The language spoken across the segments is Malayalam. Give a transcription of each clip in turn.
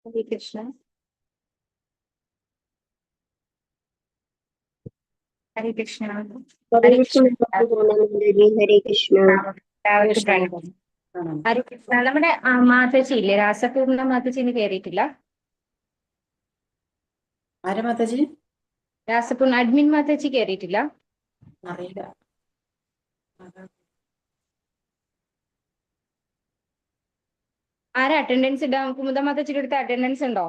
Hare Krishna. Hare Krishna. Hare Krishna. Hare Krishna. ഹരേ കൃഷ്ണ. നമ്മുടെ മാതാജി ഇല്ലേ, രാസപൂർണ്ണ മാതാജിന് കയറിയിട്ടില്ല. ആരാ മാതാജി? രാസപൂർണ്ണ അഡ്മിൻ മാതാജി കയറിയിട്ടില്ല. അറിയില്ല. ആരാ അറ്റൻഡൻസ് ഇടാം? കുമുദ മാതാജിയുടെ അടുത്ത് അറ്റൻഡൻസ് ഉണ്ടോ?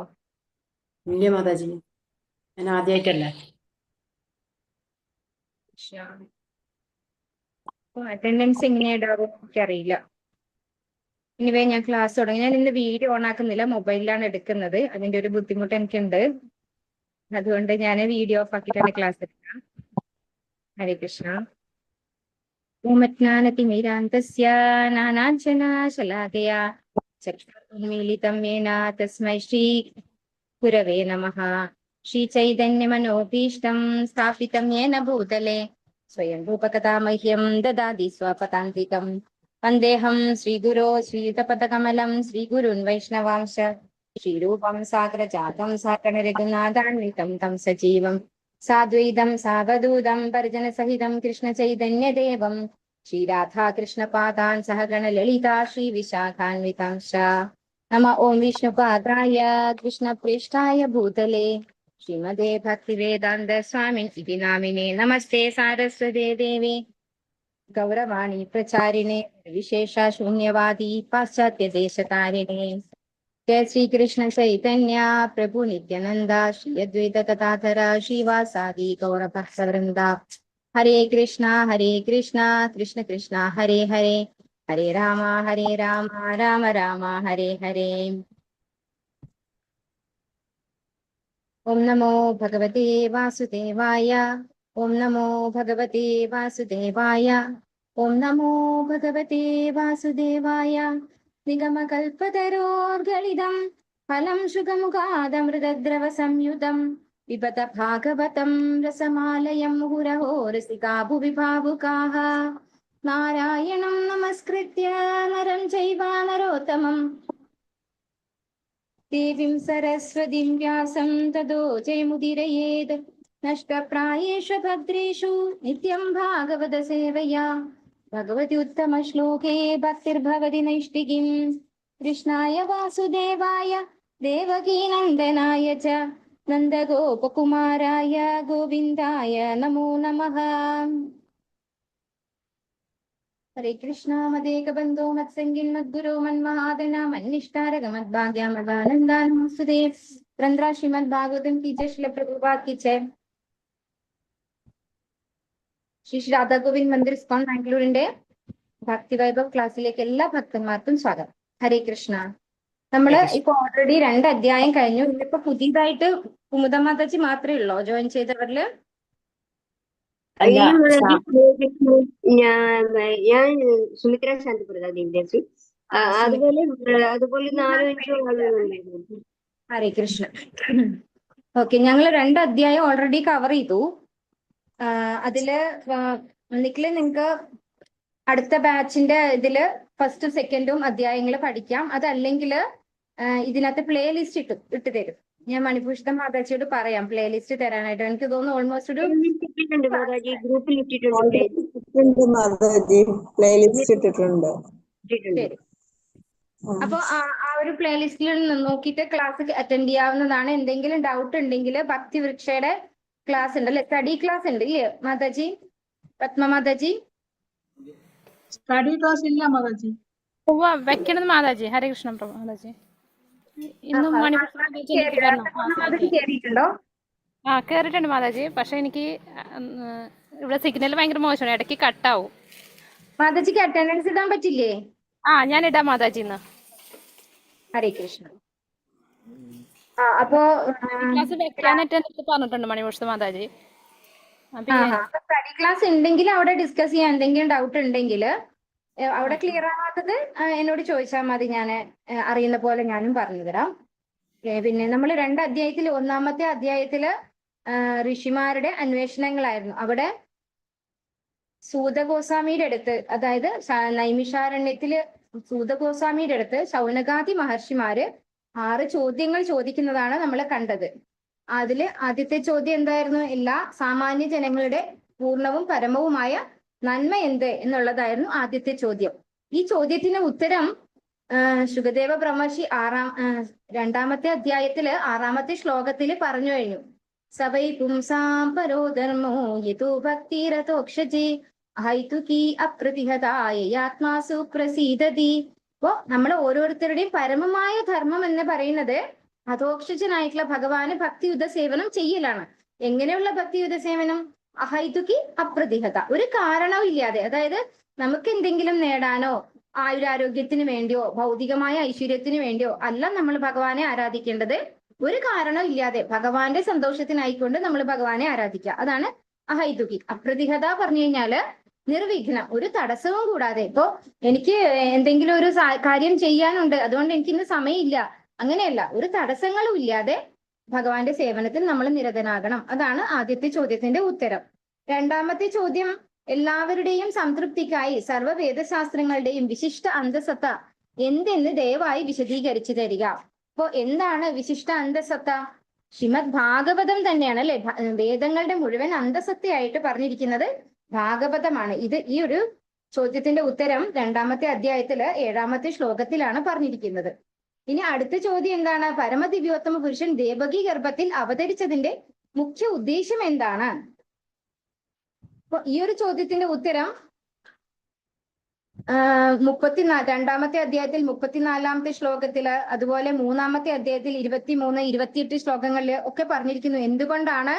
ഇല്ല മാതാജി, ഞാൻ ആദ്യമായിട്ടല്ലേ. അറ്റൻഡൻസ് എങ്ങനെയാ ഇടാറും എനിക്കറിയില്ല. ഇനിവേ ഞാൻ ക്ലാസ് തുടങ്ങി. ഞാൻ ഇന്ന് വീഡിയോ ഓൺ ആക്കുന്നില്ല, മൊബൈലിലാണ് എടുക്കുന്നത്. അതിന്റെ ഒരു ബുദ്ധിമുട്ട് എനിക്കുണ്ട്. അതുകൊണ്ട് ഞാൻ വീഡിയോ ഓഫ് ആക്കിയിട്ടാണ് ക്ലാസ് എടുക്കാം. ഹരേ കൃഷ്ണ. ഓമജ്ഞാനതിമിരാന്തസ്യ നാനാഞ്ജനശലാകയാ ചക്ഷുരുന്മീലിതം യേന തസ്മൈ ശ്രീ ഗുരവേ നമഃ. ശ്രീചൈതന്യമനോഭീഷ്ടം സ്ഥാപിതം യേന ഭൂതലേ സ്വയം രൂപകഥാ മഹ്യം ദദാതി സ്വപദാന്തികം. വന്ദേഹം ശ്രീഗുരോ ശ്രീയുതപദകമലം ശ്രീഗുരുൻ വൈഷ്ണവാംശ ശ്രീരൂപം സാഗ്രജാതം സാകണരഘുനാഥാന്വിതം തം സജീവം സാദ്വൈതം സാവധൂതം പരിജനസഹിതം കൃഷ്ണചൈതന്യദേവം ശ്രീരാധാകൃഷ്ണപാദാൻ സഹഗണ ലളിതാ ശ്രീവിശാഖാന്വിതാംശ. നമ ഓം വിഷ്ണുപാദായ കൃഷ്ണപ്രേഷ്ഠായ ഭൂതലേ ശ്രീമദേ ഭക്തിവേദാന്ത സ്വാമിൻ ഇതി നാമിനെ. നമസ്തേ സാരസ്വതേ ദേവേ ഗൗരവാണി പ്രചാരിണേ വിശേഷ ശൂന്യവാദി പാശ്ചാത്യദേശകാരിണേ. जय श्री कृष्ण चैतन्य प्रभु नित्यानंद श्री अद्वैत गदाधर श्रीवासादि गौर भक्तवृंदा. हरे कृष्णा कृष्ण कृष्णा हरे हरे, हरे राम राम राम हरे हरे. ओम नमो भगवते वासुदेवाय. ओम नमो भगवते वासुदेवाय. ओम नमो भगवते वासुदेवाय. निगमकल्पतरोर्गलितं फलं शुकमुखादमृतद्रव संयुतं पिबत भागवतं रसमालयं मुहुरहो रसिका भुवि भावुकाः. नारायणं नमस्कृत्य नरं चैव नरोत्तमं देवीं सरस्वतीं व्यासं ततो जयमुदीरयेत्. नष्टप्रायेषु भद्रेषु नित्यं भागवत सेवया भगवति उत्तम श्लोके भक्तिर्भवति नैष्टिकीं. कृष्णाय वासुदेवाय देवकी नंदनाय च नन्दगोपकुमाराय गोविन्दाय नमो नमः. हरे कृष्णा मदेक बंधो मत्संगिन मद्गुरो मन्महादना मन्निष्ठारग मद्भाग्यामदानन्दानमस्तुते. रंद्रा श्रीमद् भागवतम की जय, श्रील प्रभुपाद की जय. ശ്രീ രാധാ ഗോവിന്ദ് മന്ദിർ ഇസ്കോൺ ബാംഗ്ലൂരിന്റെ ഭക്തി വൈഭവ് ക്ലാസ്സിലേക്ക് എല്ലാ ഭക്തന്മാർക്കും സ്വാഗതം. ഹരേ കൃഷ്ണ. നമ്മള് ഇപ്പൊ ഓൾറെഡി 2 അധ്യായം കഴിഞ്ഞു. ഇന്നിപ്പോ പുതിയതായിട്ട് കുമുദ മാതാജി മാത്രമേ ഉള്ളോ ജോയിൻ ചെയ്തവരില്? ഞാൻ സുമിത്ര ശാന്തിപ്രസാദിന്റെ അതുപോലെ 4-5 ആളുകളുണ്ടായിരുന്നു. ഹരേ കൃഷ്ണ. ഓക്കെ, ഞങ്ങള് 2 അധ്യായം ഓൾറെഡി കവർ ചെയ്തു. അതില് ഒന്നിക്കല് നിങ്ങക്ക് അടുത്ത ബാച്ചിന്റെ ഇതില് ഫസ്റ്റും സെക്കൻഡും അധ്യായങ്ങൾ പഠിക്കാം. അതല്ലെങ്കിൽ ഇതിനകത്ത് പ്ലേ ലിസ്റ്റ് ഇട്ട് തരും. ഞാൻ മണിഭൂഷിത മാതാജിയോട് പറയാം പ്ലേ ലിസ്റ്റ് തരാനായിട്ട്. എനിക്ക് തോന്നുന്നു ഓൾമോസ്റ്റ് ഒരു ഗ്രൂപ്പിൽ ഇട്ടിട്ടുണ്ട്. ശരി. അപ്പൊ ആ ഒരു പ്ലേ ലിസ്റ്റിൽ നോക്കിയിട്ട് ക്ലാസ് അറ്റൻഡ് ചെയ്യാവുന്നതാണ്. എന്തെങ്കിലും ഡൗട്ട് ഉണ്ടെങ്കിൽ ഭക്തി വൃക്ഷയുടെ ക്ലാസ് ഉണ്ട് അല്ലെ, സ്റ്റഡി ക്ലാസ് ഉണ്ട് ഇല്ലേ മാതാജി? പത്മ മാതാജി സ്റ്റഡി ക്ലാസ് ഇല്ല മാതാജി. വെക്കണത് മാതാജി. ഹരേ കൃഷ്ണ പ്രഭു മാതാജി. ഇന്നും കേറിയിട്ടുണ്ടോ? കേറിയിട്ടുണ്ട് മാതാജി. പക്ഷെ എനിക്ക് ഇവിടെ സിഗ്നൽ ഭയങ്കര മോശമാണ്, ഇടയ്ക്ക് കട്ടാവും. മാതാജിക്ക് അറ്റൻഡൻസ് ഇടാൻ പറ്റില്ലേ? ഞാൻ ഇടാം മാതാജി ഇന്ന്. ഹരേ കൃഷ്ണ. അപ്പോ ക്ലാസ് വെക്കാനായിട്ട് പറഞ്ഞിട്ടുണ്ട് മണിഭൂഷിത മാതാജി. സ്റ്റഡി ക്ലാസ് ഉണ്ടെങ്കിൽ അവിടെ ഡിസ്കസ് ചെയ്യാൻ എന്തെങ്കിലും ഡൗട്ട് ഉണ്ടെങ്കിൽ അവിടെ ക്ലിയർ ആവാത്തത് എന്നോട് ചോദിച്ചാൽ മതി. ഞാൻ അറിയുന്ന പോലെ ഞാനും പറഞ്ഞു തരാം. പിന്നെ നമ്മൾ 2 അധ്യായത്തിൽ, 1-ാമത്തെ അധ്യായത്തില് ഋഷിമാരുടെ അന്വേഷണങ്ങളായിരുന്നു. അവിടെ സൂതഗോസ്വാമിയുടെ അടുത്ത്, അതായത് നൈമിഷാരണ്യത്തില് സൂതഗോസ്വാമിയുടെ അടുത്ത് ശൗനകാദി മഹർഷിമാര് 6 ചോദ്യങ്ങൾ ചോദിക്കുന്നതാണ് നമ്മൾ കണ്ടത്. അതില് ആദ്യത്തെ ചോദ്യം എന്തായിരുന്നു? എല്ലാ സാമാന്യ ജനങ്ങളുടെ പൂർണ്ണവും പരമവുമായ നന്മ എന്ത് എന്നുള്ളതായിരുന്നു ആദ്യത്തെ ചോദ്യം. ഈ ചോദ്യത്തിന് ഉത്തരം ശുകദേവ ബ്രഹ്മർഷി 2-ാമത്തെ അധ്യായത്തില് 6-ാമത്തെ ശ്ലോകത്തില് പറഞ്ഞു കഴിഞ്ഞു. സവൈ പുംസാം പരോ ധർമ്മോ യതോ ഭക്തിരതോക്ഷജേ ഹൈതുകി അപ്രതിഹതായ പ്രസീദതി. അപ്പോ നമ്മൾ ഓരോരുത്തരുടെയും പരമമായ ധർമ്മം എന്ന് പറയുന്നത് അധോക്ഷജനായിട്ടുള്ള ഭഗവാന് ഭക്തിയുത സേവനം ചെയ്യലാണ്. എങ്ങനെയുള്ള ഭക്തിയുത സേവനം? അഹൈതുകി അപ്രതിഹത, ഒരു കാരണവും ഇല്ലാതെ. അതായത് നമുക്ക് എന്തെങ്കിലും നേടാനോ ആയുരാരോഗ്യത്തിന് വേണ്ടിയോ ഭൗതികമായ ഐശ്വര്യത്തിന് വേണ്ടിയോ അല്ല നമ്മൾ ഭഗവാനെ ആരാധിക്കേണ്ടത്. ഒരു കാരണവും ഇല്ലാതെ ഭഗവാന്റെ സന്തോഷത്തിനായിക്കൊണ്ട് നമ്മൾ ഭഗവാനെ ആരാധിക്കുക. അതാണ് അഹൈതുകി. അപ്രതിഹത പറഞ്ഞു കഴിഞ്ഞാല് നിർവിഘ്നം, ഒരു തടസ്സവും കൂടാതെ. ഇപ്പോ എനിക്ക് എന്തെങ്കിലും ഒരു കാര്യം ചെയ്യാനുണ്ട്, അതുകൊണ്ട് എനിക്കിന്ന് സമയമില്ല, അങ്ങനെയല്ല. ഒരു തടസ്സങ്ങളും ഇല്ലാതെ ഭഗവാന്റെ സേവനത്തിൽ നമ്മൾ നിരതനാകണം. അതാണ് ആദ്യത്തെ ചോദ്യത്തിന്റെ ഉത്തരം. 2-ാമത്തെ ചോദ്യം, എല്ലാവരുടെയും സംതൃപ്തിക്കായി സർവ്വ വേദശാസ്ത്രങ്ങളുടെയും വിശിഷ്ട അന്തസത്ത എന്തെന്ന് ദയവായി വിശദീകരിച്ചു തരിക. അപ്പോ എന്താണ് വിശിഷ്ട അന്തസത്ത? ശ്രീമദ് ഭാഗവതം തന്നെയാണ് അല്ലെ. വേദങ്ങളുടെ മുഴുവൻ അന്തസത്തയായിട്ട് പറഞ്ഞിരിക്കുന്നത് ഭാഗവതമാണ്. ഈ ഒരു ചോദ്യത്തിന്റെ ഉത്തരം 2-ാമത്തെ അധ്യായത്തില് 7-ാമത്തെ ശ്ലോകത്തിലാണ് പറഞ്ഞിരിക്കുന്നത്. ഇനി അടുത്ത ചോദ്യം എന്താണ്? പരമദിവ്യോത്തമ പുരുഷൻ ദേവകി ഗർഭത്തിൽ അവതരിച്ചതിന്റെ മുഖ്യ ഉദ്ദേശം എന്താണ്? അപ്പൊ ഈ ഒരു ചോദ്യത്തിന്റെ ഉത്തരം 2-ാമത്തെ അധ്യായത്തിൽ 34-ാമത്തെ ശ്ലോകത്തില്, അതുപോലെ 3-ാമത്തെ അധ്യായത്തിൽ 23, 28 ശ്ലോകങ്ങളില് ഒക്കെ പറഞ്ഞിരിക്കുന്നു. എന്തുകൊണ്ടാണ്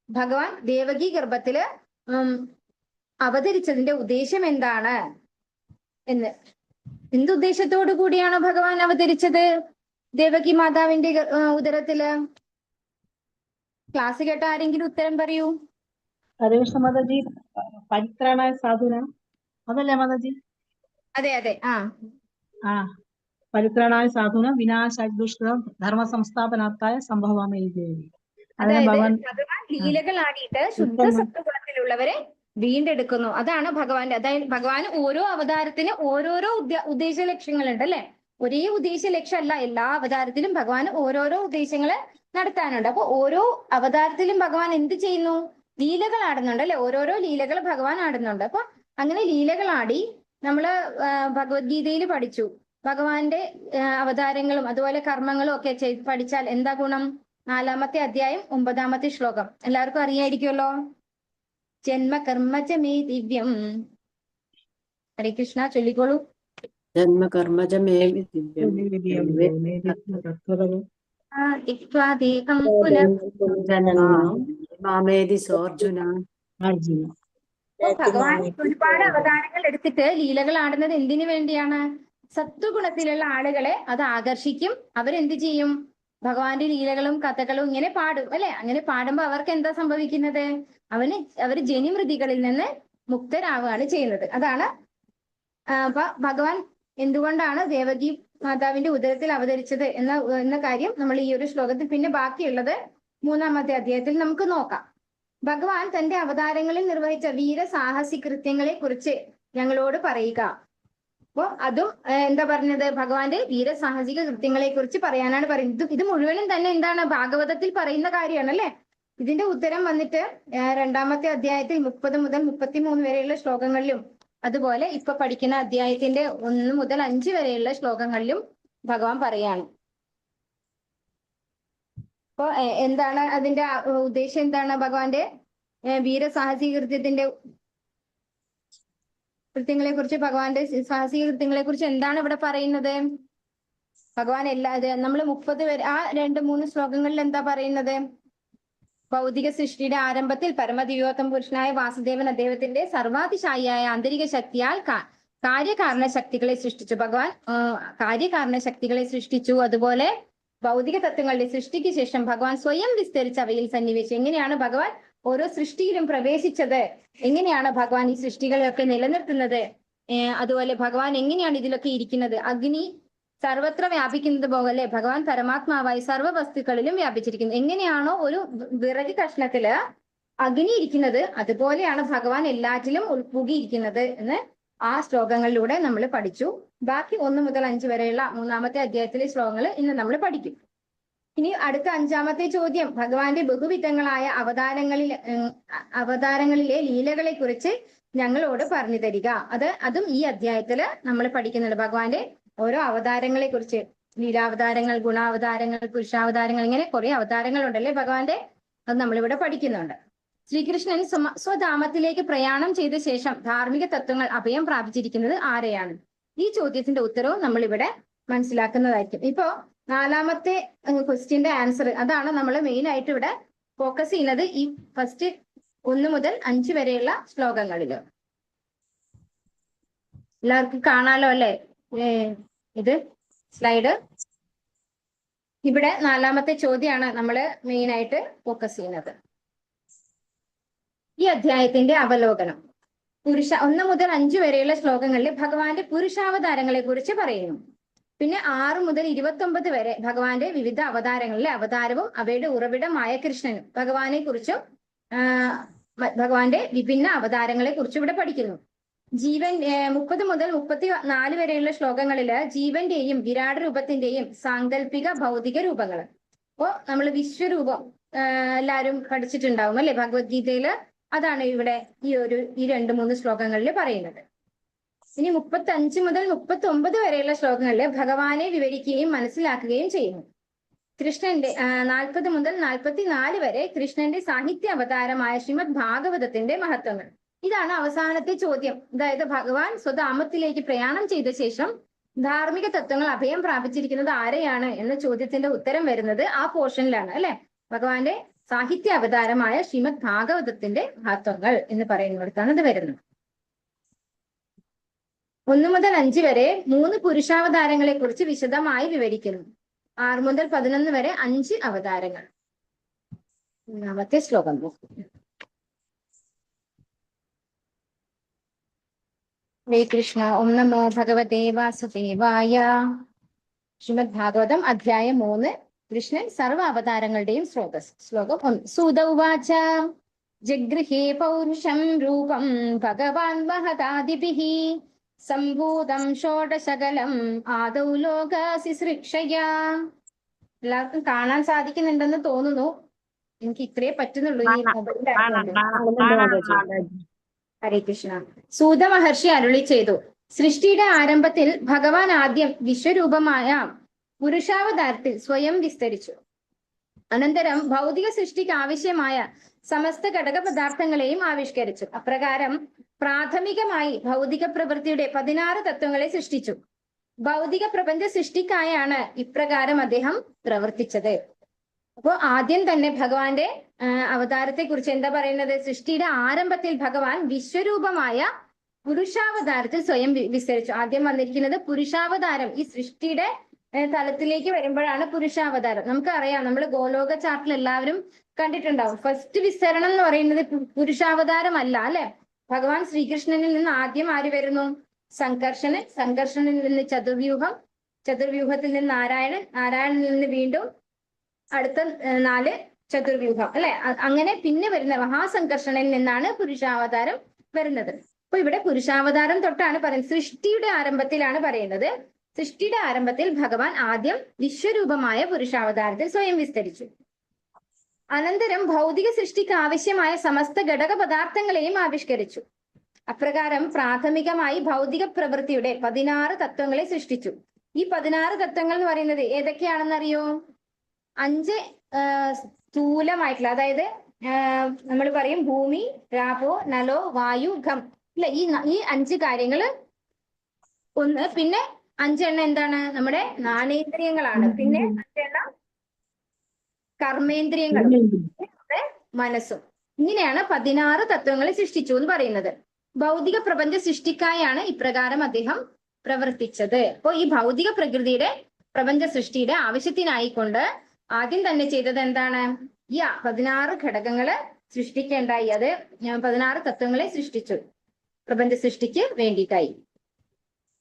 ഭഗവാൻ ദേവകി ഗർഭത്തില് അവതരിച്ചതിന്റെ ഉദ്ദേശം എന്താണ് എന്ന്. എന്തുദ്ദേശത്തോടു കൂടിയാണ് ഭഗവാൻ അവതരിച്ചത് ദേവകി മാതാവിന്റെ ഉദരത്തില്? ക്ലാസ് കേട്ട ആരെങ്കിലും ഉത്തരം പറയൂ. ഹരേ കൃഷ്ണ മാതാജി. പരിത്രാണായ സാധുന, അതല്ലേ മാതാജി? അതെ അതെ. പരിത്രാണായ സാധുന വിനാശായ ദുഷ്കൃതം ധർമ്മ സംസ്ഥാപനാർത്ഥായ സംഭവാമി ദേവി. അതായത് ഭഗവാൻ ലീലകൾ ആടിയിട്ട് ശുദ്ധ സത്വഗുണത്തിലുള്ളവരെ വീണ്ടെടുക്കുന്നു. അതാണ് ഭഗവാന്റെ. അതായത് ഭഗവാൻ ഓരോ അവതാരത്തിന് ഓരോരോ ഉദ്ദേശ ലക്ഷ്യങ്ങളുണ്ട് അല്ലെ. ഒരേ ഉദ്ദേശ ലക്ഷ്യമല്ല, എല്ലാ അവതാരത്തിലും ഭഗവാൻ ഓരോരോ ഉദ്ദേശങ്ങള് നടത്താനുണ്ട്. അപ്പൊ ഓരോ അവതാരത്തിലും ഭഗവാൻ എന്ത് ചെയ്യുന്നു? ലീലകൾ ആടുന്നുണ്ട് അല്ലെ. ഓരോരോ ലീലകൾ ഭഗവാൻ ആടുന്നുണ്ട്. അപ്പൊ അങ്ങനെ ലീലകൾ ആടി നമ്മള് ഭഗവത്ഗീതയിൽ പഠിച്ചു. ഭഗവാന്റെ അവതാരങ്ങളും അതുപോലെ കർമ്മങ്ങളും ഒക്കെ പഠിച്ചാൽ എന്താ ഗുണം? 4-ാമത്തെ അധ്യായം 9-ാമത്തെ ശ്ലോകം എല്ലാവർക്കും അറിയായിരിക്കുമല്ലോ. ജന്മ കർമ്മജമേ ദിവ്യം. ഹരേ കൃഷ്ണ, ചൊല്ലിക്കോളൂ. ജന്മ കർമ്മജമേ ദിവ്യം മാമേതി സോർജുന. ഭഗവാൻ ഒരുപാട് അവതാരങ്ങൾ എടുത്തിട്ട് ലീലകൾ ആടുന്നത് എന്തിനു വേണ്ടിയാണ്? സത്വഗുണത്തിലുള്ള ആളുകളെ അത് ആകർഷിക്കും. അവരെന്ത് ചെയ്യും? ഭഗവാന്റെ ലീലകളും കഥകളും ഇങ്ങനെ പാടും അല്ലെ. അങ്ങനെ പാടുമ്പോ അവർക്ക് എന്താ സംഭവിക്കുന്നത്? അവര് ജനിമൃതികളിൽ നിന്ന് മുക്തരാവുകയാണ് ചെയ്യുന്നത്. അതാണ് അപ്പൊ ഭഗവാൻ എന്തുകൊണ്ടാണ് ദേവകി മാതാവിന്റെ ഉദരത്തിൽ അവതരിച്ചത് എന്ന കാര്യം നമ്മൾ ഈ ഒരു ശ്ലോകത്തിൽ, പിന്നെ ബാക്കിയുള്ളത് 3-ാമത്തെ അധ്യായത്തിൽ നമുക്ക് നോക്കാം. ഭഗവാൻ തന്റെ അവതാരങ്ങളിൽ നിർവഹിച്ച വീരസാഹസി കൃത്യങ്ങളെ കുറിച്ച് ഞങ്ങളോട് പറയുക. അപ്പൊ അതും എന്താ പറഞ്ഞത്? ഭഗവാന്റെ വീരസാഹസിക കൃത്യങ്ങളെ കുറിച്ച് പറയാനാണ് പറയുന്നത്. ഇത് മുഴുവനും തന്നെ എന്താണ്? ഭാഗവതത്തിൽ പറയുന്ന കാര്യമാണ് അല്ലെ. ഇതിന്റെ ഉത്തരം വന്നിട്ട് 2-ാമത്തെ അധ്യായത്തിൽ 30 മുതൽ 33 വരെയുള്ള ശ്ലോകങ്ങളിലും, അതുപോലെ ഇപ്പൊ പഠിക്കുന്ന അധ്യായത്തിന്റെ 1 മുതൽ 5 വരെയുള്ള ശ്ലോകങ്ങളിലും ഭഗവാൻ പറയാണ്. അപ്പൊ എന്താണ് അതിന്റെ ഉദ്ദേശം? എന്താണ് ഭഗവാന്റെ വീരസാഹസിക കൃത്യങ്ങളെ കുറിച്ച്, ഭഗവാന്റെ സാഹസിക കൃത്യങ്ങളെ കുറിച്ച് എന്താണ് ഇവിടെ പറയുന്നത്? ഭഗവാൻ നമ്മൾ 30 വരെ 2-3 ശ്ലോകങ്ങളിൽ എന്താ പറയുന്നത്? ഭൗതിക സൃഷ്ടിയുടെ ആരംഭത്തിൽ പരമദിവ്യോത്തമ പുരുഷനായ വാസുദേവൻ അദ്ദേഹത്തിന്റെ സർവാതിശായിയായ ആന്തരിക ശക്തിയാൽ കാര്യകാരണ ശക്തികളെ സൃഷ്ടിച്ചു. ഭഗവാൻ കാര്യകാരണ ശക്തികളെ സൃഷ്ടിച്ചു. അതുപോലെ ഭൗതിക തത്വങ്ങളുടെ സൃഷ്ടിക്ക് ശേഷം ഭഗവാൻ സ്വയം വിസ്തരിച്ച് അവയിൽ സന്നിവേശിച്ചു. എങ്ങനെയാണ് ഭഗവാൻ ഓരോ സൃഷ്ടിയിലും പ്രവേശിച്ചത്? എങ്ങനെയാണ് ഭഗവാൻ ഈ സൃഷ്ടികളെയൊക്കെ നിലനിർത്തുന്നത്? അതുപോലെ ഭഗവാൻ എങ്ങനെയാണ് ഇതിലൊക്കെ ഇരിക്കുന്നത്? അഗ്നി സർവത്ര വ്യാപിക്കുന്നത് പോലെ ഭഗവാൻ പരമാത്മാവായി സർവ്വ വസ്തുക്കളിലും വ്യാപിച്ചിരിക്കുന്നു. എങ്ങനെയാണോ ഒരു വിറക് കഷ്ണത്തില് അഗ്നി ഇരിക്കുന്നത്, അതുപോലെയാണ് ഭഗവാൻ എല്ലാറ്റിലും ഉൾപ്പുകിയിരിക്കുന്നത് എന്ന് ആ ശ്ലോകങ്ങളിലൂടെ നമ്മൾ പഠിച്ചു. ബാക്കി 1 മുതൽ 5 വരെയുള്ള 3-ാമത്തെ അധ്യായത്തിലെ ശ്ലോകങ്ങൾ ഇന്ന് നമ്മൾ പഠിക്കും. ഇനി അടുത്ത 5-ാമത്തെ ചോദ്യം, ഭഗവാന്റെ ബഹുവിധങ്ങളായ അവതാരങ്ങളിലെ ലീലകളെ കുറിച്ച് ഞങ്ങളോട് പറഞ്ഞു തരിക. അതും ഈ അധ്യായത്തില് നമ്മൾ പഠിക്കുന്നുണ്ട്. ഭഗവാന്റെ ഓരോ അവതാരങ്ങളെ കുറിച്ച്, ലീലാവതാരങ്ങൾ, ഗുണാവതാരങ്ങൾ, പുരുഷാവതാരങ്ങൾ, ഇങ്ങനെ കുറെ അവതാരങ്ങൾ ഉണ്ടല്ലേ ഭഗവാന്റെ, അത് നമ്മളിവിടെ പഠിക്കുന്നുണ്ട്. ശ്രീകൃഷ്ണൻ സ്വധാമത്തിലേക്ക് പ്രയാണം ചെയ്ത ശേഷം ധാർമ്മിക തത്വങ്ങൾ അഭയം പ്രാപിച്ചിരിക്കുന്നത് ആരെയാണ്? ഈ ചോദ്യത്തിന്റെ ഉത്തരവും നമ്മളിവിടെ മനസ്സിലാക്കുന്നതായിരിക്കും. ഇപ്പോ 4-ാമത്തെ ക്വസ്റ്റ്യന്റെ ആൻസർ, അതാണ് നമ്മൾ മെയിൻ ആയിട്ട് ഇവിടെ ഫോക്കസ് ചെയ്യുന്നത് ഈ ഫസ്റ്റ് 1 മുതൽ 5 വരെയുള്ള ശ്ലോകങ്ങളില്. എല്ലാവർക്കും കാണാലോ അല്ലെ ഇത് സ്ലൈഡ്? ഇവിടെ 4-ാമത്തെ ചോദ്യമാണ് നമ്മൾ മെയിൻ ആയിട്ട് ഫോക്കസ് ചെയ്യുന്നത്. ഈ അധ്യായത്തിന്റെ അവലോകനം. 1 മുതൽ 5 വരെയുള്ള ശ്ലോകങ്ങളിൽ ഭഗവാന്റെ പുരുഷാവതാരങ്ങളെ കുറിച്ച് പറയുന്നു. പിന്നെ 6 മുതൽ 29 വരെ ഭഗവാന്റെ വിവിധ അവതാരങ്ങളിലെ അവതാരവും അവയുടെ ഉറവിടമായ കൃഷ്ണനും ഭഗവാനെ കുറിച്ചും ഭഗവാന്റെ വിഭിന്ന അവതാരങ്ങളെ കുറിച്ചും ഇവിടെ പഠിക്കുന്നു. 30 മുതൽ 34 വരെയുള്ള ശ്ലോകങ്ങളില് ജീവന്റെയും വിരാട് രൂപത്തിന്റെയും സാങ്കല്പിക ഭൗതിക രൂപങ്ങൾ. അപ്പോ നമ്മൾ വിശ്വരൂപം എല്ലാവരും പഠിച്ചിട്ടുണ്ടാവും അല്ലെ ഭഗവത്ഗീതയില്. അതാണ് ഇവിടെ ഈ 2-3 ശ്ലോകങ്ങളിൽ പറയുന്നത്. ഇനി 35 മുതൽ 39 വരെയുള്ള ശ്ലോകങ്ങളിൽ ഭഗവാനെ വിവരിക്കുകയും മനസ്സിലാക്കുകയും ചെയ്യുന്നു. കൃഷ്ണന്റെ 40 മുതൽ 44 വരെ കൃഷ്ണന്റെ സാഹിത്യ അവതാരമായ ശ്രീമദ് ഭാഗവതത്തിന്റെ മഹത്വങ്ങൾ. ഇതാണ് അവസാനത്തെ ചോദ്യം. അതായത് ഭഗവാൻ സ്വധാമത്തിലേക്ക് പ്രയാണം ചെയ്ത ശേഷം ധാർമ്മിക തത്വങ്ങൾ അഭയം പ്രാപിച്ചിരിക്കുന്നത് ആരെയാണ് എന്ന ചോദ്യത്തിന്റെ ഉത്തരം വരുന്നത് ആ പോർഷനിലാണ് അല്ലെ. ഭഗവാന്റെ സാഹിത്യ അവതാരമായ ശ്രീമദ് ഭാഗവതത്തിന്റെ മഹത്വങ്ങൾ എന്ന് പറയുന്നിടത്താണ് ഇത് വരുന്നത്. 1 മുതൽ 5 വരെ 3 പുരുഷാവതാരങ്ങളെ കുറിച്ച് വിശദമായി വിവരിക്കുന്നു. 6 മുതൽ 11 വരെ 5 അവതാരങ്ങൾ. 1-ാമത്തെ ശ്ലോകം. ഹരേ കൃഷ്ണ. ഓം നമോ ഭഗവതേ വാസുദേവായ. ശ്രീമദ് ഭാഗവതം അധ്യായം 3. കൃഷ്ണൻ സർവ അവതാരങ്ങളുടെയും സ്രോതസ്. ശ്ലോകം 1. സൂത ഉവാച ജഗൃഹേ പൗരുഷം രൂപം ഭഗവാൻ മഹതാദിഭിഃ സംഭൂതം ഷോഡശകലം ആദൗ ലോകസിസൃക്ഷയാ. എല്ലാവർക്കും കാണാൻ സാധിക്കുന്നുണ്ടെന്ന് തോന്നുന്നു. എനിക്ക് ഇത്രേ പറ്റുന്നുള്ളൂ ഈ മൊബൈലിൽ. ഹരേ കൃഷ്ണ. സൂത മഹർഷി അരുളി ചെയ്തു, സൃഷ്ടിയുടെ ആരംഭത്തിൽ ഭഗവാൻ ആദ്യം വിശ്വരൂപമായ പുരുഷാവതാരത്തിൽ സ്വയം വിസ്തരിച്ചു. അനന്തരം ഭൗതിക സൃഷ്ടിക്ക് ആവശ്യമായ സമസ്ത ഘടക പദാർത്ഥങ്ങളെയും ആവിഷ്കരിച്ചു. അപ്രകാരം പ്രാഥമികമായി ഭൗതിക പ്രവൃത്തിയുടെ 16 തത്വങ്ങളെ സൃഷ്ടിച്ചു. ഭൗതിക പ്രപഞ്ച സൃഷ്ടിക്കായാണ് ഇപ്രകാരം അദ്ദേഹം പ്രവർത്തിച്ചത്. അപ്പോ ആദ്യം തന്നെ ഭഗവാന്റെ അവതാരത്തെ കുറിച്ച് എന്താ പറയുന്നത്? സൃഷ്ടിയുടെ ആരംഭത്തിൽ ഭഗവാൻ വിശ്വരൂപമായ പുരുഷാവതാരത്തിൽ സ്വയം വിസ്തരിച്ചു. ആദ്യം വന്നിരിക്കുന്നത് പുരുഷാവതാരം. ഈ സൃഷ്ടിയുടെ തലത്തിലേക്ക് വരുമ്പോഴാണ് പുരുഷാവതാരം. നമുക്കറിയാം, നമ്മൾ ഗോലോക ചാർട്ടിൽ എല്ലാവരും കണ്ടിട്ടുണ്ടാവും. ഫസ്റ്റ് വിസ്തരണം എന്ന് പറയുന്നത് പുരുഷാവതാരം അല്ല അല്ലെ. ഭഗവാൻ ശ്രീകൃഷ്ണനിൽ നിന്ന് ആദ്യം ആര് വരുന്നു? സംകർഷണൻ. സംകർഷണിൽ നിന്ന് ചതുർവ്യൂഹം. ചതുർവ്യൂഹത്തിൽ നിന്ന് നാരായണൻ. നാരായണനിൽ നിന്ന് വീണ്ടും അടുത്ത 4 ചതുർവ്യൂഹം അല്ലെ. അങ്ങനെ പിന്നെ വരുന്ന മഹാസംകർഷണനിൽ നിന്നാണ് പുരുഷാവതാരം വരുന്നത്. അപ്പൊ ഇവിടെ പുരുഷാവതാരം തൊട്ടാണ് പറയുന്നത്. സൃഷ്ടിയുടെ ആരംഭത്തിലാണ് പറയുന്നത്. സൃഷ്ടിയുടെ ആരംഭത്തിൽ ഭഗവാൻ ആദ്യം വിശ്വരൂപമായ പുരുഷാവതാരത്തിൽ സ്വയം വിസ്തരിച്ചു. അനന്തരം ഭൗതിക സൃഷ്ടിക്ക് ആവശ്യമായ സമസ്ത ഘടക പദാർത്ഥങ്ങളെയും ആവിഷ്കരിച്ചു. അപ്രകാരം പ്രാഥമികമായി ഭൗതിക പ്രവൃത്തിയുടെ 16 തത്വങ്ങളെ സൃഷ്ടിച്ചു. ഈ 16 തത്വങ്ങൾ എന്ന് പറയുന്നത് ഏതൊക്കെയാണെന്നറിയോ? 5 സ്ഥൂലമായിട്ടുള്ള, അതായത് നമ്മൾ പറയും ഭൂമി, രാപോ, നലോ, വായു, ഖം അല്ലെ. ഈ 5 കാര്യങ്ങള് ഒന്ന്. പിന്നെ 5 എണ്ണം എന്താണ്? നമ്മുടെ ജ്ഞാനേന്ദ്രിയങ്ങളാണ്. പിന്നെ 5 എണ്ണം കർമ്മേന്ദ്രിയങ്ങളും മനസ്സും. ഇങ്ങനെയാണ് 16 തത്വങ്ങളെ സൃഷ്ടിച്ചു എന്ന് പറയുന്നത്. ഭൗതിക പ്രപഞ്ച സൃഷ്ടിക്കായാണ് ഇപ്രകാരം അദ്ദേഹം പ്രവർത്തിച്ചത്. അപ്പോൾ ഈ ഭൗതിക പ്രകൃതിയുടെ പ്രപഞ്ച സൃഷ്ടിയുടെ ആവശ്യത്തിനായിക്കൊണ്ട് ആദ്യം തന്നെ ചെയ്തത് എന്താണ്? ഈ 16 ഘടകങ്ങള് സൃഷ്ടിക്കേണ്ടായി. അത് 16 തത്വങ്ങളെ സൃഷ്ടിച്ചു പ്രപഞ്ച സൃഷ്ടിക്ക് വേണ്ടിയിട്ടായി.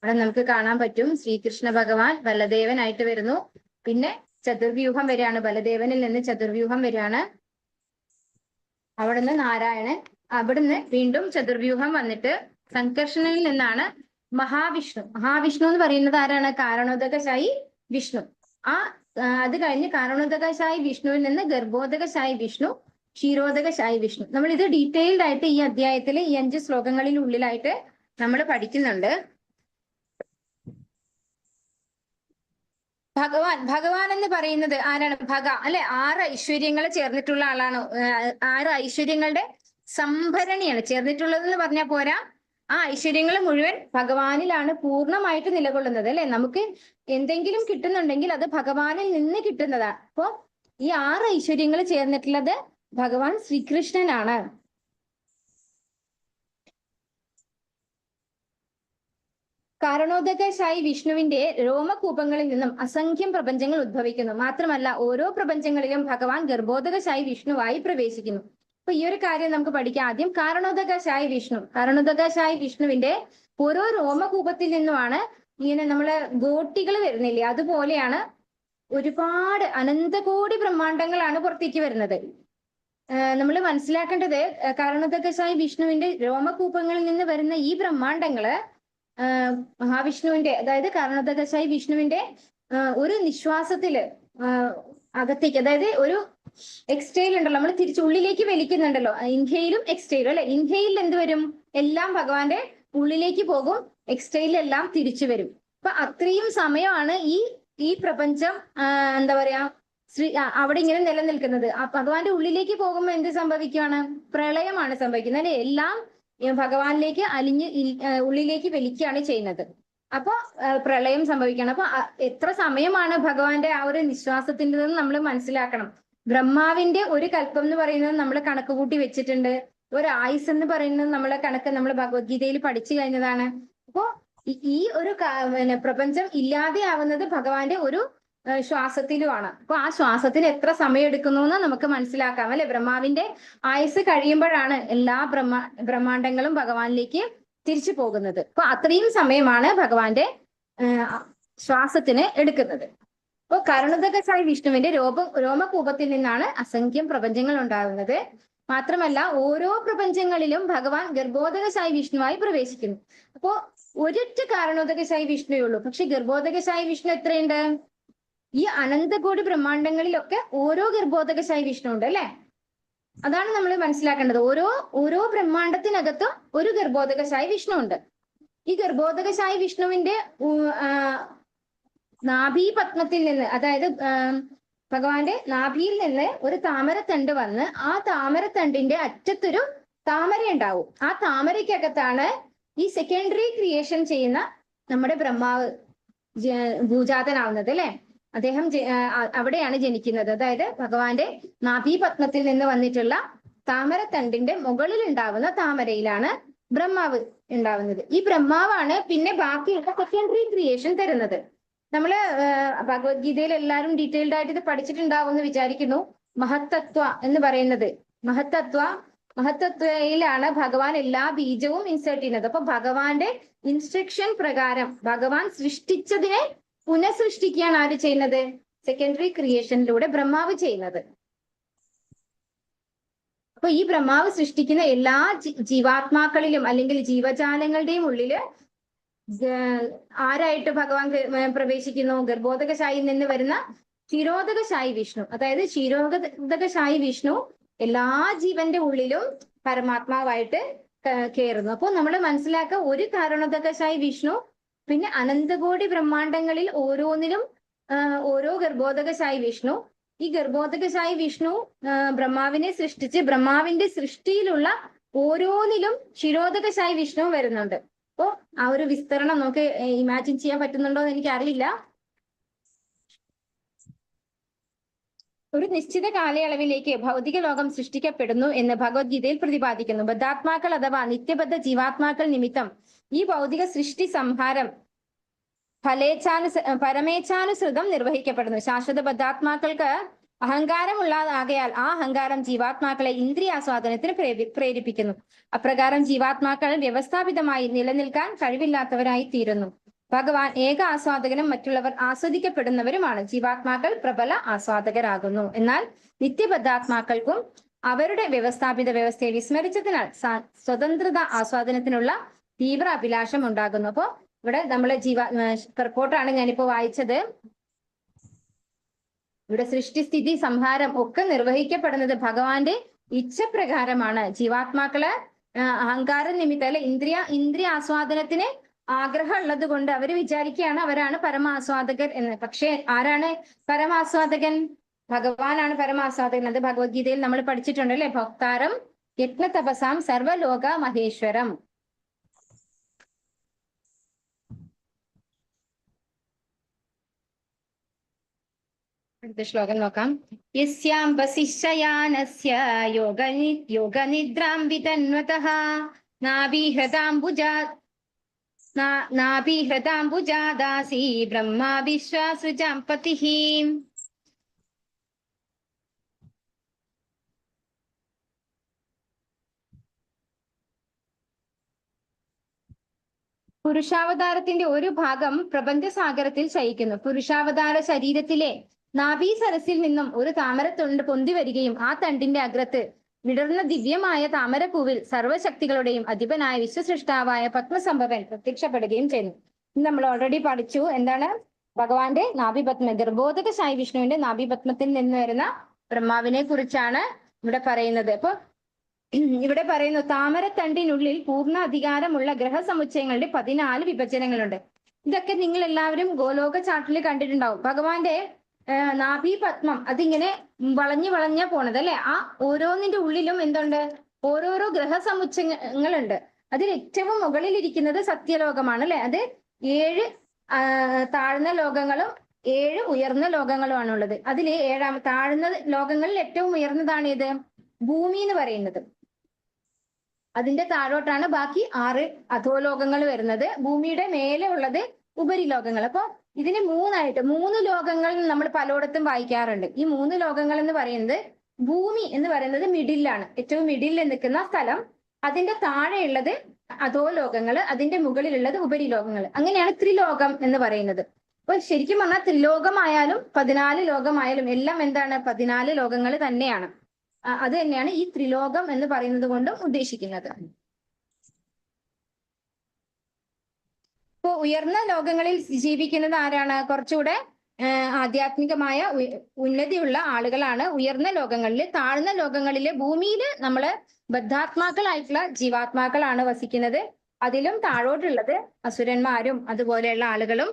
അവിടെ നമുക്ക് കാണാൻ പറ്റും, ശ്രീകൃഷ്ണ ഭഗവാൻ ബലദേവനായിട്ട് വരുന്നു. പിന്നെ ചതുർവ്യൂഹം വരികയാണ്. ബലദേവനിൽ നിന്ന് ചതുർവ്യൂഹം വരികയാണ്. അവിടുന്ന് നാരായണൻ. അവിടുന്ന് വീണ്ടും ചതുർവ്യൂഹം വന്നിട്ട് സംകർഷണനിൽ നിന്നാണ് മഹാവിഷ്ണു എന്ന് പറയുന്നത് ആരാണ്? കാരണോദകശായി വിഷ്ണു. അത് കഴിഞ്ഞ് കാരണോദകശായി വിഷ്ണുവിൽ നിന്ന് ഗർഭോദകശായി വിഷ്ണു, ക്ഷീരോദകശായി വിഷ്ണു. നമ്മൾ ഇത് ഡീറ്റെയിൽഡ് ആയിട്ട് ഈ അധ്യായത്തിലെ ഈ 5 ശ്ലോകങ്ങളിൽ ഉള്ളിലായിട്ട് നമ്മൾ പഠിക്കുന്നുണ്ട്. ഭഗവാൻ എന്ന് പറയുന്നത് ആരാണ്? അല്ലെ, 6 ഐശ്വര്യങ്ങൾ ചേർന്നിട്ടുള്ള ആളാണ്. 6 ഐശ്വര്യങ്ങളുടെ സംഭരണിയാണ്. ചേർന്നിട്ടുള്ളതെന്ന് പറഞ്ഞാൽ പോരാ, ആ ഐശ്വര്യങ്ങൾ മുഴുവൻ ഭഗവാനിലാണ് പൂർണ്ണമായിട്ട് നിലകൊള്ളുന്നത്. അല്ലെ, നമുക്ക് എന്തെങ്കിലും കിട്ടുന്നുണ്ടെങ്കിൽ അത് ഭഗവാനിൽ നിന്ന് കിട്ടുന്നതാണ്. അപ്പോ ഈ 6 ഐശ്വര്യങ്ങൾ ചേർന്നിട്ടുള്ളത് ഭഗവാൻ ശ്രീകൃഷ്ണനാണ്. കാരണോദകശായി വിഷ്ണുവിന്റെ രോമകൂപങ്ങളിൽ നിന്നും അസംഖ്യം പ്രപഞ്ചങ്ങൾ ഉദ്ഭവിക്കുന്നു. മാത്രമല്ല ഓരോ പ്രപഞ്ചങ്ങളിലും ഭഗവാൻ ഗർഭോദകശായി വിഷ്ണുവായി പ്രവേശിക്കുന്നു. അപ്പൊ ഈ ഒരു കാര്യം നമുക്ക് പഠിക്കാം. ആദ്യം കാരണോദകശായി വിഷ്ണുവിന്റെ ഓരോ രോമകൂപത്തിൽ നിന്നുമാണ് ഇങ്ങനെ നമ്മള് ഗോട്ടികൾ വരുന്നില്ലേ, അതുപോലെയാണ് ഒരുപാട് അനന്തകോടി ബ്രഹ്മാണ്ടങ്ങളാണ് പുറത്തേക്ക് വരുന്നത്. നമ്മൾ മനസ്സിലാക്കേണ്ടത് കാരണോദകശായി വിഷ്ണുവിന്റെ രോമകൂപങ്ങളിൽ നിന്ന് വരുന്ന ഈ ബ്രഹ്മാണ്ടങ്ങള് മഹാവിഷ്ണുവിന്റെ, അതായത് കാരണോദകശായി വിഷ്ണുവിന്റെ ഒരു നിശ്വാസത്തില് അകത്തേക്ക്, അതായത് ഒരു എക്സ്റ്റൈൽ ഉണ്ടല്ലോ, നമ്മൾ തിരിച്ച് ഉള്ളിലേക്ക് വലിക്കുന്നുണ്ടല്ലോ, ഇൻഹെയിലും എക്സ്റ്റൈലും. അല്ലെ, ഇൻഹെയിലിൽ എന്ത് വരും? എല്ലാം ഭഗവാന്റെ ഉള്ളിലേക്ക് പോകും, എക്സ്റ്റൈലെല്ലാം തിരിച്ചു വരും. അപ്പൊ അത്രയും സമയമാണ് ഈ പ്രപഞ്ചം എന്താ പറയാ അവിടെ ഇങ്ങനെ നിലനിൽക്കുന്നത്. ഭഗവാന്റെ ഉള്ളിലേക്ക് പോകുമ്പോൾ എന്ത് സംഭവിക്കുകയാണ്? പ്രളയമാണ് സംഭവിക്കുന്നത്. അല്ലെ, എല്ലാം ഭഗവാനിലേക്ക് ഉള്ളിലേക്ക് വലിക്കുകയാണ് ചെയ്യുന്നത്. അപ്പൊ പ്രളയം സംഭവിക്കണം. അപ്പൊ എത്ര സമയമാണ് ഭഗവാന്റെ ആ ഒരു നിശ്വാസത്തിൻ്റെതെന്ന് നമ്മൾ മനസ്സിലാക്കണം. ബ്രഹ്മാവിന്റെ ഒരു കൽപ്പം എന്ന് പറയുന്നത് നമ്മൾ കണക്ക് കൂട്ടി വെച്ചിട്ടുണ്ട്. ഒരു ആയുസ് എന്ന് പറയുന്നത് നമ്മൾ ഭഗവത്ഗീതയിൽ പഠിച്ചു കഴിഞ്ഞതാണ്. അപ്പോ ഈ ഒരു പ്രപഞ്ചം ഇല്ലാതെയാവുന്നത് ഭഗവാന്റെ ഒരു ശ്വാസത്തിലുമാണ്. അപ്പൊ ആ ശ്വാസത്തിന് എത്ര സമയം എടുക്കുന്നു എന്ന് നമുക്ക് മനസ്സിലാക്കാം. അല്ലെ, ബ്രഹ്മാവിന്റെ ആയുസ് കഴിയുമ്പോഴാണ് എല്ലാ ബ്രഹ്മാണ്ടങ്ങളും ഭഗവാനിലേക്ക് തിരിച്ചു പോകുന്നത്. അപ്പൊ അത്രയും സമയമാണ് ഭഗവാന്റെ ശ്വാസത്തിന് എടുക്കുന്നത്. അപ്പോൾ കാരണോദകശായി വിഷ്ണുവിന്റെ രോമകൂപത്തിൽ നിന്നാണ് അസംഖ്യം പ്രപഞ്ചങ്ങൾ ഉണ്ടാകുന്നത്. മാത്രമല്ല ഓരോ പ്രപഞ്ചങ്ങളിലും ഭഗവാൻ ഗർഭോദകശായി വിഷ്ണുവായി പ്രവേശിക്കുന്നു. അപ്പോ ഒരൊറ്റ കാരണോദകശായി വിഷ്ണുവേ ഉള്ളൂ. പക്ഷെ ഗർഭോദകശായി വിഷ്ണു എത്രയുണ്ട്? ഈ അനന്തകോടി ബ്രഹ്മാണ്ടങ്ങളിലൊക്കെ ഓരോ ഗർഭോദകശായി വിഷ്ണു ഉണ്ട്. അല്ലെ, അതാണ് നമ്മൾ മനസ്സിലാക്കേണ്ടത്. ഓരോ ബ്രഹ്മാണ്ടത്തിനകത്തും ഒരു ഗർഭോദകശായി വിഷ്ണു ഉണ്ട്. ഈ ഗർഭോദകശായി വിഷ്ണുവിന്റെ നാഭീപത്മത്തിൽ നിന്ന്, അതായത് ഭഗവാന്റെ നാഭിയിൽ നിന്ന് ഒരു താമരത്തണ്ട് വന്ന് ആ താമരത്തണ്ടിന്റെ അറ്റത്തൊരു താമര ഉണ്ടാവും. ആ താമരയ്ക്കകത്താണ് ഈ സെക്കൻഡറി ക്രിയേഷൻ ചെയ്യുന്ന നമ്മുടെ ബ്രഹ്മാവ് ഭൂജാതനാവുന്നത്. അല്ലെ, അദ്ദേഹം അവിടെയാണ് ജനിക്കുന്നത്. അതായത് ഭഗവാന്റെ നാഭീപത്മത്തിൽ നിന്ന് വന്നിട്ടുള്ള താമരത്തണ്ടിന്റെ മുകളിൽ ഉണ്ടാവുന്ന താമരയിലാണ് ബ്രഹ്മാവ് ഉണ്ടാവുന്നത്. ഈ ബ്രഹ്മാവാണ് പിന്നെ ബാക്കിയുള്ള സെക്കൻഡറി ക്രിയേഷൻ തരുന്നത്. നമ്മള് ഭഗവത്ഗീതയിൽ എല്ലാവരും ഡീറ്റെയിൽഡ് ആയിട്ട് ഇത് പഠിച്ചിട്ടുണ്ടാവും എന്ന് വിചാരിക്കുന്നു. മഹത്തത്വ എന്ന് പറയുന്നത്, മഹത്തത്വയിലാണ് ഭഗവാൻ എല്ലാ ബീജവും ഇൻസേർട്ട് ചെയ്യുന്നത്. അപ്പൊ ഭഗവാന്റെ ഇൻസ്ട്രക്ഷൻ പ്രകാരം ഭഗവാൻ സൃഷ്ടിച്ചതിനെ പുനഃസൃഷ്ടിക്കുകയാണ് ആര് ചെയ്യുന്നത്? സെക്കൻഡറി ക്രിയേഷനിലൂടെ ബ്രഹ്മാവ് ചെയ്യുന്നത്. അപ്പൊ ഈ ബ്രഹ്മാവ് സൃഷ്ടിക്കുന്ന എല്ലാ ജീവാത്മാക്കളിലും അല്ലെങ്കിൽ ജീവജാലങ്ങളുടെയും ഉള്ളില് ആരായിട്ട് ഭഗവാൻ പ്രവേശിക്കുന്നു? ഗർഭോദകശായിൽ നിന്ന് വരുന്ന ക്ഷീരോദകശായി വിഷ്ണു. അതായത് ക്ഷീരോദകശായി വിഷ്ണു എല്ലാ ജീവന്റെ ഉള്ളിലും പരമാത്മാവായിട്ട് കയറുന്നു. അപ്പോൾ നമ്മൾ മനസ്സിലാക്കുക, ഒരു കാരണോദകശായി വിഷ്ണു, പിന്നെ അനന്തകോടി ബ്രഹ്മാണ്ടങ്ങളിൽ ഓരോന്നിലും ഓരോ ഗർഭോദകശായി വിഷ്ണു. ഈ ഗർഭോദകശായി വിഷ്ണു ബ്രഹ്മാവിനെ സൃഷ്ടിച്ച് ബ്രഹ്മാവിന്റെ സൃഷ്ടിയിലുള്ള ഓരോന്നിലും ക്ഷീരോദകശായി വിഷ്ണു വരുന്നുണ്ട്. അപ്പോ ആ ഒരു വിസ്തരണം നമുക്ക് ഇമാജിൻ ചെയ്യാൻ പറ്റുന്നുണ്ടോ എന്ന് എനിക്ക് അറിയില്ല. ഒരു നിശ്ചിത കാലയളവിലേക്ക് ഭൗതിക ലോകം സൃഷ്ടിക്കപ്പെടുന്നു എന്ന് ഭഗവത്ഗീതയിൽ പ്രതിപാദിക്കുന്നു. ബദ്ധാത്മാക്കൾ അഥവാ നിത്യബദ്ധ ജീവാത്മാക്കൾ നിമിത്തം ഈ ഭൗതിക സൃഷ്ടി സംഹാരം പരമേച്ഛാനുസൃതം നിർവഹിക്കപ്പെടുന്നു. ശാശ്വത ബദ്ധാത്മാക്കൾക്ക് അഹങ്കാരമുള്ളതാകയാൽ ആ അഹങ്കാരം ജീവാത്മാക്കളെ ഇന്ദ്രിയാസ്വാദനത്തിന് പ്രേരിപ്പിക്കുന്നു. അപ്രകാരം ജീവാത്മാക്കൾ വ്യവസ്ഥാപിതമായി നിലനിൽക്കാൻ കഴിവില്ലാത്തവരായി തീരുന്നു. ഭഗവാൻ ഏക ആസ്വാദകനും മറ്റുള്ളവർ ആസ്വദിക്കപ്പെടുന്നവരുമാണ്. ജീവാത്മാക്കൾ പ്രബല ആസ്വാദകരാകുന്നു. എന്നാൽ നിത്യബദ്ധാത്മാക്കൾക്കും അവരുടെ വ്യവസ്ഥാപിത വ്യവസ്ഥയെ വിസ്മരിച്ചതിനാൽ സ്വതന്ത്രത ആസ്വാദനത്തിനുള്ള തീവ്ര അഭിലാഷം ഉണ്ടാകുന്നു. അപ്പോ ഇവിടെ നമ്മള് പെർക്കോട്ടാണ് ഞാനിപ്പോ വായിച്ചത്. ഇവിടെ സൃഷ്ടിസ്ഥിതി സംഹാരം ഒക്കെ നിർവഹിക്കപ്പെടുന്നത് ഭഗവാന്റെ ഇച്ഛപ്രകാരമാണ്. ജീവാത്മാക്കള് അഹങ്കാര നിമിത്തം അല്ലെ ഇന്ദ്രിയ ആസ്വാദനത്തിന് ആഗ്രഹം ഉള്ളത് കൊണ്ട് അവര് വിചാരിക്കുകയാണ് അവരാണ് പരമാസ്വാദകർ എന്ന്. പക്ഷെ ആരാണ് പരമാസ്വാദകൻ? ഭഗവാനാണ് പരമാസ്വാദകൻ. അത് ഭഗവത്ഗീതയിൽ നമ്മൾ പഠിച്ചിട്ടുണ്ട് അല്ലെ, ഭക്താരം യജ്ഞ തപസാം സർവലോക മഹേശ്വരം. അടുത്ത ശ്ലോകം നോക്കാം. യസ്യാം വസിഷ്ഠയാനസ്യ യോഗനിദ്രാം വിതന്വതഃ നാഭിഹൃതാംബുജാദാസി ബ്രഹ്മാ വിശ്വാസൃജാം പതിഃ. പുരുഷാവതാരത്തിന്റെ ഒരു ഭാഗം പ്രപഞ്ചസാഗരത്തിൽ ശയിക്കുന്നു. പുരുഷാവതാര ശരീരത്തിലെ നാഭീ സരസിൽ നിന്നും ഒരു താമരത്തുണ്ട് പൊന്തി വരികയും ആ തണ്ടിന്റെ അഗ്രത്ത് വിടർന്ന ദിവ്യമായ താമരപ്പൂവിൽ സർവശക്തികളുടെയും അധിപനായ വിശ്വസൃഷ്ടാവായ പത്മസംഭവൻ പ്രത്യക്ഷപ്പെടുകയും ചെയ്യുന്നു. നമ്മൾ ഓൾറെഡി പഠിച്ചു. എന്താണ് ഭഗവാന്റെ നാഭിപത്മ, ഗർഭോദകശായി വിഷ്ണുവിന്റെ നാഭിപത്മത്തിൽ നിന്ന് വരുന്ന ബ്രഹ്മാവിനെ കുറിച്ചാണ് ഇവിടെ പറയുന്നത്. അപ്പൊ ഇവിടെ പറയുന്നു താമരത്തണ്ടിനുള്ളിൽ പൂർണ്ണ അധികാരമുള്ള ഗ്രഹസമുച്ചയങ്ങളുടെ 14 വിഭജനങ്ങളുണ്ട്. ഇതൊക്കെ നിങ്ങൾ എല്ലാവരും ഗോലോക ചാർട്ടിൽ കണ്ടിട്ടുണ്ടാവും. ഭഗവാന്റെ നാഭീപത്മം അതിങ്ങനെ വളഞ്ഞ പോണത് അല്ലെ. ആ ഓരോന്നിന്റെ ഉള്ളിലും എന്തുണ്ട്? ഓരോരോ ഗ്രഹസമുച്ചയങ്ങളുണ്ട്. അതിൽ ഏറ്റവും മുകളിൽ ഇരിക്കുന്നത് സത്യലോകമാണ് അല്ലെ. അത് 7 താഴ്ന്ന ലോകങ്ങളും 7 ഉയർന്ന ലോകങ്ങളുമാണ് ഉള്ളത്. അതിൽ താഴ്ന്ന ലോകങ്ങളിൽ ഏറ്റവും ഉയർന്നതാണ് ഇത് ഭൂമി എന്ന് പറയുന്നത്. അതിന്റെ താഴോട്ടാണ് ബാക്കി 6 അധോലോകങ്ങൾ വരുന്നത്. ഭൂമിയുടെ മേലെ ഉള്ളത് ഉപരിലോകങ്ങൾ. അപ്പൊ ഇതിന് 3 ലോകങ്ങൾ നമ്മൾ പലയിടത്തും വായിക്കാറുണ്ട്. ഈ 3 ലോകങ്ങൾ എന്ന് പറയുന്നത് ഭൂമി എന്ന് പറയുന്നത് മിഡിലാണ്, ഏറ്റവും മിഡിലിൽ നിൽക്കുന്ന സ്ഥലം. അതിന്റെ താഴെയുള്ളത് അധോലോകങ്ങള്, അതിന്റെ മുകളിലുള്ളത് ഉപരിലോകങ്ങൾ. അങ്ങനെയാണ് ത്രിലോകം എന്ന് പറയുന്നത്. അപ്പൊ ശരിക്കും പറഞ്ഞാൽ ത്രിലോകമായാലും 14 ലോകമായാലും എല്ലാം എന്താണ്? 14 ലോകങ്ങൾ തന്നെയാണ്. അത് തന്നെയാണ് ഈ ത്രിലോകം എന്ന് പറയുന്നത് കൊണ്ടും ഉദ്ദേശിക്കുന്നത്. ഇപ്പൊ ഉയർന്ന ലോകങ്ങളിൽ ജീവിക്കുന്നത് ആരാണ്? കുറച്ചുകൂടെ ആധ്യാത്മികമായ ഉന്നതിയുള്ള ആളുകളാണ് ഉയർന്ന ലോകങ്ങളിൽ. താഴ്ന്ന ലോകങ്ങളില് ഭൂമിയില് നമ്മള് ബദ്ധാത്മാക്കളായിട്ടുള്ള ജീവാത്മാക്കളാണ് വസിക്കുന്നത്. അതിലും താഴോട്ടുള്ളത് അസുരന്മാരും അതുപോലെയുള്ള ആളുകളും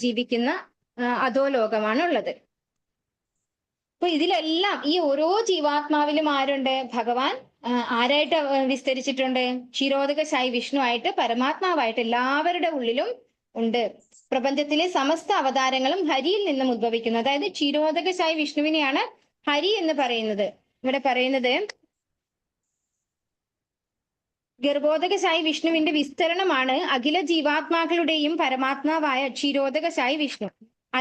ജീവിക്കുന്ന അധോലോകമാണ് ഉള്ളത്. അപ്പൊ ഇതിലെല്ലാം ഈ ഓരോ ജീവാത്മാവിലും ആരുണ്ട്? ഭഗവാൻ ആരായിട്ട് വിസ്തരിച്ചിട്ടുണ്ട്? ക്ഷീരോദകശായി വിഷ്ണു ആയിട്ട്, പരമാത്മാവായിട്ട് എല്ലാവരുടെ ഉള്ളിലും ഉണ്ട്. പ്രപഞ്ചത്തിലെ സമസ്ത അവതാരങ്ങളും ഹരിയിൽ നിന്നും ഉദ്ഭവിക്കുന്നു. അതായത് ക്ഷീരോദകശായി വിഷ്ണുവിനെയാണ് ഹരി എന്ന് പറയുന്നത്. ഇവിടെ പറയുന്നത് ഗർഭോദകശായി വിഷ്ണുവിന്റെ വിസ്തരണമാണ് അഖില ജീവാത്മാക്കളുടെയും പരമാത്മാവായ ക്ഷീരോദകശായി വിഷ്ണു.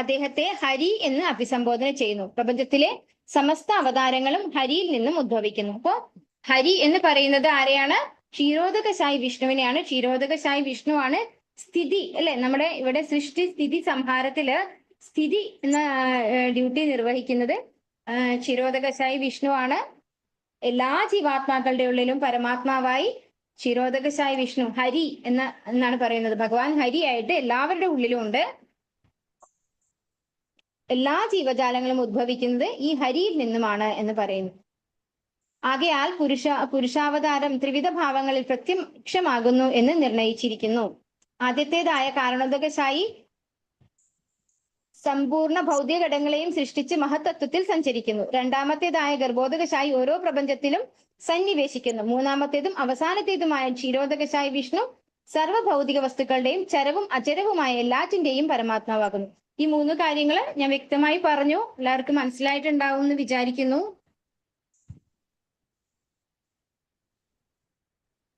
അദ്ദേഹത്തെ ഹരി എന്ന് അഭിസംബോധന ചെയ്യുന്നു. പ്രപഞ്ചത്തിലെ സമസ്ത അവതാരങ്ങളും ഹരിയിൽ നിന്നും ഉദ്ഭവിക്കുന്നു. അപ്പോ ഹരി എന്ന് പറയുന്നത് ആരെയാണ്? ക്ഷീരോദകശായി വിഷ്ണുവിനെയാണ്. ക്ഷീരോദകശായി വിഷ്ണുവാണ് സ്ഥിതി അല്ലെ. നമ്മുടെ ഇവിടെ സൃഷ്ടി സ്ഥിതി സംഹാരത്തില് സ്ഥിതി എന്ന ഡ്യൂട്ടി നിർവഹിക്കുന്നത് ക്ഷീരോദകശായി വിഷ്ണുവാണ്. എല്ലാ ജീവാത്മാക്കളുടെ ഉള്ളിലും പരമാത്മാവായി ക്ഷീരോദകശായി വിഷ്ണു ഹരി എന്നാണ് പറയുന്നത്. ഭഗവാൻ ഹരി ആയിട്ട് എല്ലാവരുടെ ഉള്ളിലും ഉണ്ട്. എല്ലാ ജീവജാലങ്ങളും ഉദ്ഭവിക്കുന്നത് ഈ ഹരിയിൽ നിന്നുമാണ് എന്ന് പറയുന്നു. ആകയാൽ പുരുഷാവതാരം ത്രിവിധ ഭാവങ്ങളിൽ പ്രത്യക്ഷമാകുന്നു എന്ന് നിർണയിച്ചിരിക്കുന്നു. ആദ്യത്തേതായ കാരണോദകശായി സമ്പൂർണ്ണ ഭൗതിക ഘടകങ്ങളെയും സൃഷ്ടിച്ച് മഹത്തത്വത്തിൽ സഞ്ചരിക്കുന്നു. രണ്ടാമത്തേതായ ഗർഭോദകശായി ഓരോ പ്രപഞ്ചത്തിലും സന്നിവേശിക്കുന്നു. മൂന്നാമത്തേതും അവസാനത്തേതുമായ ക്ഷീരോദകശായി വിഷ്ണു സർവ്വഭൗതിക വസ്തുക്കളുടെയും ചരവും അചരവുമായ എല്ലാറ്റിന്റെയും പരമാത്മാവാകുന്നു. ഈ 3 കാര്യങ്ങൾ ഞാൻ വ്യക്തമായി പറഞ്ഞു. എല്ലാവർക്കും മനസ്സിലായിട്ടുണ്ടാവും എന്ന് വിചാരിക്കുന്നു.